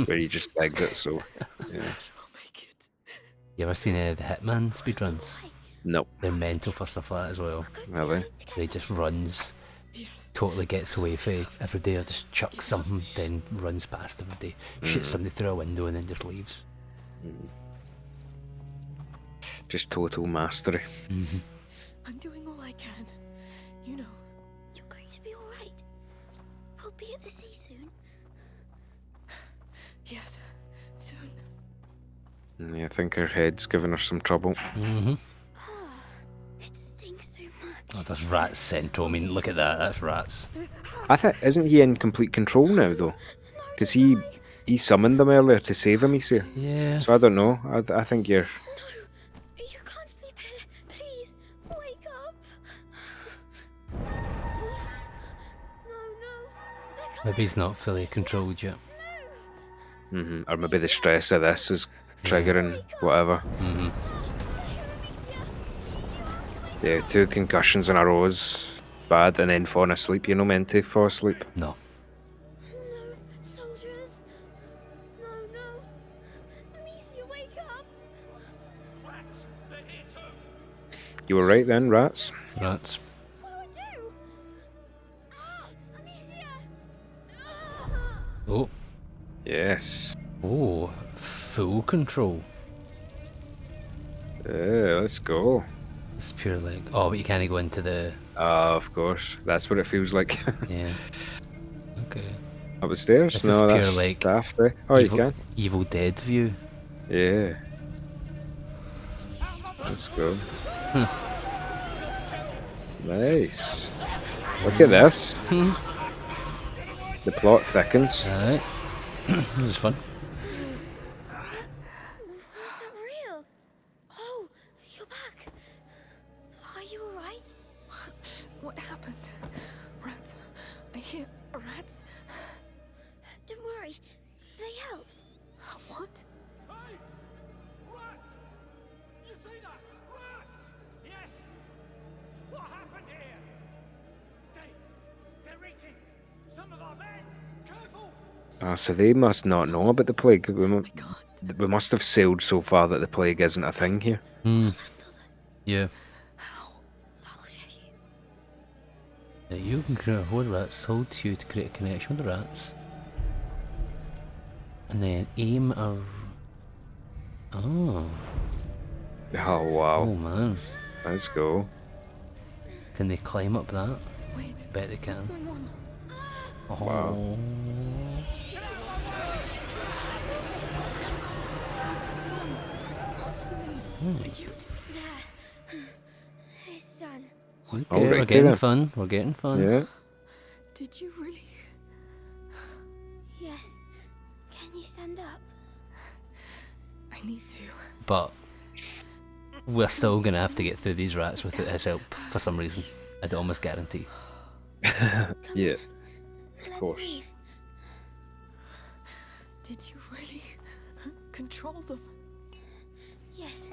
Speaker 1: where you just legged it, so yeah.
Speaker 2: You ever seen the Hitman speedruns?
Speaker 1: Nope.
Speaker 2: They're mental for stuff like that as well.
Speaker 1: Really?
Speaker 2: Where he just runs, totally gets away from it every day, or just chucks something, then runs past every day, shoots somebody through a window and then just leaves.
Speaker 1: Just total mastery.
Speaker 3: I'm doing all I can. You know.
Speaker 8: You're going to be alright. We'll be at the sea soon.
Speaker 3: Yes, soon.
Speaker 1: Yeah, I think her head's giving her some trouble.
Speaker 8: It stinks so much.
Speaker 2: Oh, there's rats central. I mean, look at that. That's rats.
Speaker 1: I think isn't he in complete control now though? Because he summoned them earlier to save him. He said.
Speaker 2: Yeah.
Speaker 1: So I don't know. I think you're.
Speaker 8: You can't sleep here. Please, wake up. What? No.
Speaker 2: Maybe he's not fully controlled yet.
Speaker 1: Or maybe the stress of this is triggering whatever. Yeah, 2 concussions in a row is bad, and then falling asleep. You're not meant to fall asleep.
Speaker 2: No.
Speaker 8: Soldiers. No. Amicia, wake up.
Speaker 10: Rats! They're here too!
Speaker 1: You were right then, rats.
Speaker 2: Rats.
Speaker 8: What do I do? Amicia.
Speaker 2: Oh.
Speaker 1: Yes.
Speaker 2: Oh, full control.
Speaker 1: Yeah, let's go.
Speaker 2: It's pure like... Oh, but you can't go into the...
Speaker 1: Of course. That's what it feels like.
Speaker 2: Yeah. Okay.
Speaker 1: Up the stairs?
Speaker 2: This
Speaker 1: No,
Speaker 2: is pure
Speaker 1: that's
Speaker 2: like...
Speaker 1: daft, eh? Oh,
Speaker 2: Evil,
Speaker 1: you can?
Speaker 2: Evil Dead view.
Speaker 1: Yeah. Let's go. Nice. Look at this. The plot thickens.
Speaker 2: Alright. This is fun.
Speaker 8: Was that real? Oh, you're back. Are you alright?
Speaker 3: What happened? Rats. I hear rats.
Speaker 8: Don't worry. They helped.
Speaker 3: What?
Speaker 10: Hey! Rats! You see that? Rats! Yes! What happened here? They're eating some of our men! Careful!
Speaker 1: So they must not know about the plague. We must have sailed so far that the plague isn't a thing here.
Speaker 2: Yeah.
Speaker 8: I'll show you.
Speaker 2: Yeah, you can create a hold rats. Hold Q to create a connection with the rats. And then aim a... Oh.
Speaker 1: Oh, wow.
Speaker 2: Oh, man.
Speaker 1: Let's go.
Speaker 2: Can they climb up that?
Speaker 3: Wait.
Speaker 2: Bet they can.
Speaker 3: What's going on?
Speaker 2: Oh.
Speaker 1: Wow.
Speaker 8: It's done.
Speaker 2: Okay,
Speaker 1: Alrighty
Speaker 2: we're getting
Speaker 1: then.
Speaker 2: fun. We're getting fun.
Speaker 1: Yeah.
Speaker 3: Did you really?
Speaker 8: Yes. Can you stand up?
Speaker 3: I need to.
Speaker 2: But we're still gonna have to get through these rats without his help for some reason. I'd almost guarantee.
Speaker 1: Yeah.
Speaker 8: Let's
Speaker 1: Of course.
Speaker 8: leave.
Speaker 3: Did you really control them?
Speaker 8: Yes.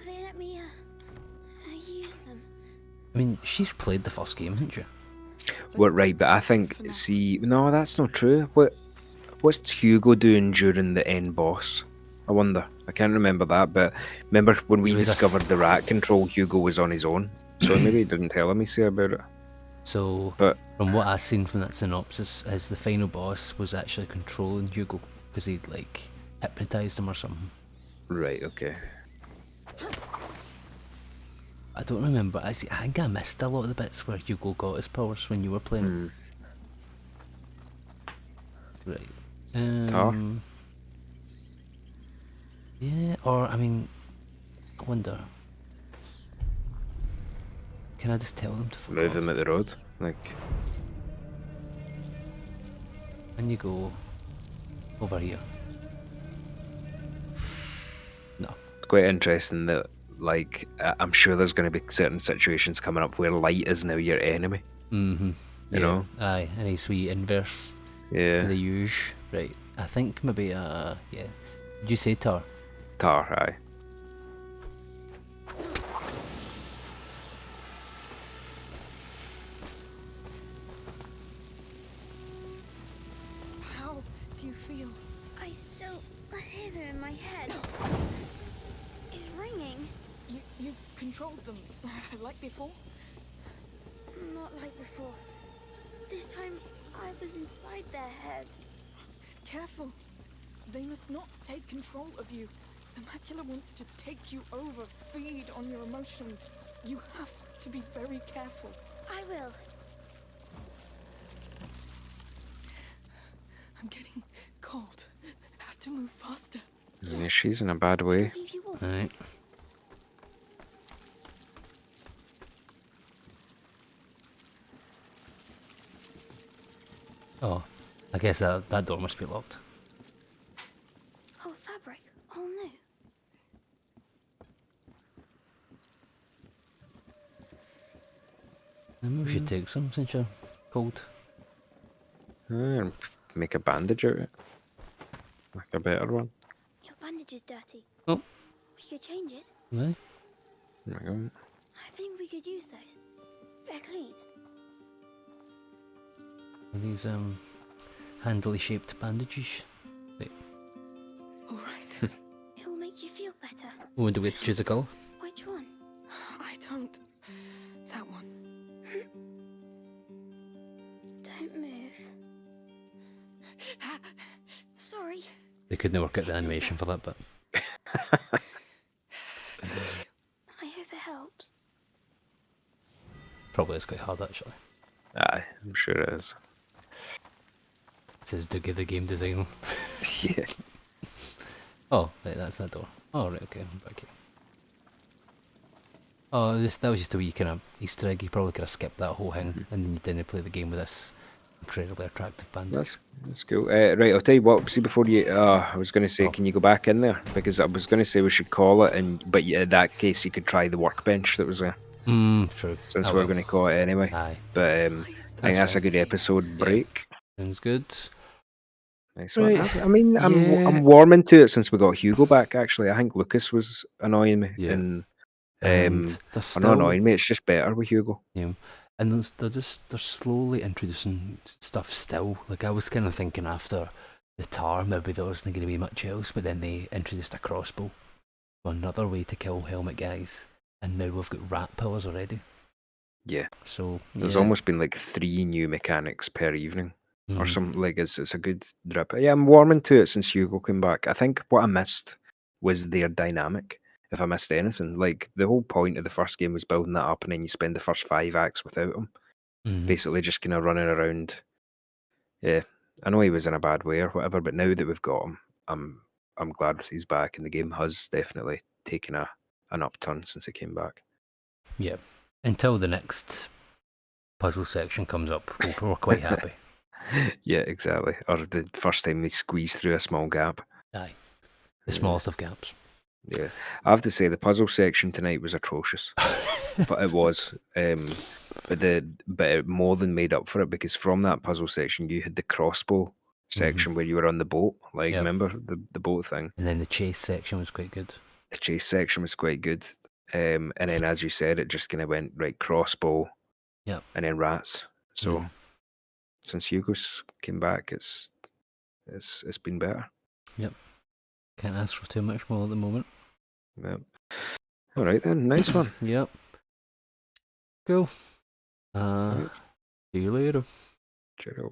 Speaker 8: They let me use them.
Speaker 2: I mean, she's played the first game, hasn't she?
Speaker 1: Well, right, but I think, see, no, that's not true. What's Hugo doing during the end boss? I wonder. I can't remember that, but remember when we
Speaker 2: He was
Speaker 1: discovered the rat control, Hugo was on his own. So maybe he didn't tell him about it.
Speaker 2: So,
Speaker 1: But
Speaker 2: from what I've seen from that synopsis, is the final boss was actually controlling Hugo because he'd like hypnotized him or something.
Speaker 1: right, okay.
Speaker 2: I don't remember. I think I missed a lot of the bits where Hugo got his powers when you were playing. Right.
Speaker 1: Tar?
Speaker 2: Yeah, or I mean, I wonder. Can I just tell them to fuck
Speaker 1: Move
Speaker 2: off?
Speaker 1: him at the road. Like,
Speaker 2: And you go over here. No.
Speaker 1: it's quite interesting that, like, I'm sure there's going to be certain situations coming up where light is now your enemy.
Speaker 2: Mm-hmm.
Speaker 1: You know?
Speaker 2: Aye, a nice wee inverse
Speaker 1: Yeah.
Speaker 2: to the usual. Right. I think maybe yeah. Did you say tar?
Speaker 1: Tar, aye.
Speaker 3: How do you feel?
Speaker 8: I still hear them in my head. It's ringing.
Speaker 3: You controlled them like before?
Speaker 8: Not like before. This time I was inside their head.
Speaker 3: Careful. They must not take control of you. The macula wants to take you over, feed on your emotions. You have to be very careful.
Speaker 8: I will.
Speaker 3: I'm getting cold. Have to move faster.
Speaker 1: Yeah, she's in a bad way.
Speaker 8: Leave you warm.
Speaker 2: Alright. Oh, I guess that door must be locked.
Speaker 8: Oh, fabric. All new.
Speaker 2: Maybe we should take some since you're cold.
Speaker 1: And make a bandage out of it. Like a better one.
Speaker 8: Your bandage is dirty.
Speaker 2: Oh.
Speaker 8: We could change it.
Speaker 2: Right.
Speaker 1: Oh my god.
Speaker 8: I think we could use those. They're clean.
Speaker 2: Are these handily shaped bandages? Wait.
Speaker 3: All right.
Speaker 8: It will make you feel better.
Speaker 2: Oh, do we choose a colour?
Speaker 8: Which one?
Speaker 3: I don't. That one.
Speaker 8: Don't move. Sorry.
Speaker 2: They couldn't work out the animation for that, but
Speaker 8: I hope it helps.
Speaker 2: probably it's quite hard actually.
Speaker 1: Aye, I'm sure it is.
Speaker 2: It says Dougie the game designer.
Speaker 1: Yeah.
Speaker 2: Oh, right, that's that door. Oh, right, okay, I'm back here. Oh, that was just a wee kind of Easter egg. You probably could have skipped that whole thing, and then you didn't play the game with this incredibly attractive band.
Speaker 1: That's cool. Right, I'll tell you what. See, before you, I was going to say, can you go back in there? Because I was going to say we should call it, but in that case, you could try the workbench that was there.
Speaker 2: True.
Speaker 1: Since we're going to call it anyway.
Speaker 2: Aye.
Speaker 1: But I think that's a good episode break.
Speaker 2: Sounds good.
Speaker 1: Nice
Speaker 2: Right.
Speaker 1: one. I mean,
Speaker 2: Yeah.
Speaker 1: I'm warming to it since we got Hugo back. Actually, I think Lucas was annoying me,
Speaker 2: Yeah.
Speaker 1: and
Speaker 2: they're
Speaker 1: or
Speaker 2: still
Speaker 1: not annoying me. It's just better with Hugo.
Speaker 2: Yeah, and they're slowly introducing stuff still. Like I was kind of thinking after the tar, maybe there wasn't going to be much else, but then they introduced a crossbow, another way to kill helmet guys, and now we've got rat pillars already.
Speaker 1: Yeah.
Speaker 2: So
Speaker 1: there's almost been like 3 new mechanics per evening. Or something. Like it's a good drip. Yeah, I'm warming to it since Hugo came back. I think what I missed was their dynamic. If I missed anything, like the whole point of the first game was building that up, and then you spend the first 5 acts without him, basically just kind of running around. Yeah, I know he was in a bad way or whatever, but now that we've got him, I'm glad he's back, and the game has definitely taken an upturn since he came back.
Speaker 2: Yeah, until the next puzzle section comes up, we're quite happy.
Speaker 1: Yeah, exactly. Or the first time they squeeze through a small gap.
Speaker 2: Aye, the smallest of gaps.
Speaker 1: Yeah, I have to say the puzzle section tonight was atrocious, but it was. But it more than made up for it, because from that puzzle section you had the crossbow section where you were on the boat. Like, remember the boat thing?
Speaker 2: And then the chase section was quite good.
Speaker 1: The chase section was quite good. And then, as you said, it just kind of went right crossbow.
Speaker 2: Yep.
Speaker 1: And then rats. So since Hugo's came back, it's been better.
Speaker 2: Yep. Can't ask for too much more at the moment.
Speaker 1: Yep. All right then, nice one.
Speaker 2: Yep. Cool. See you later.
Speaker 1: Ciao.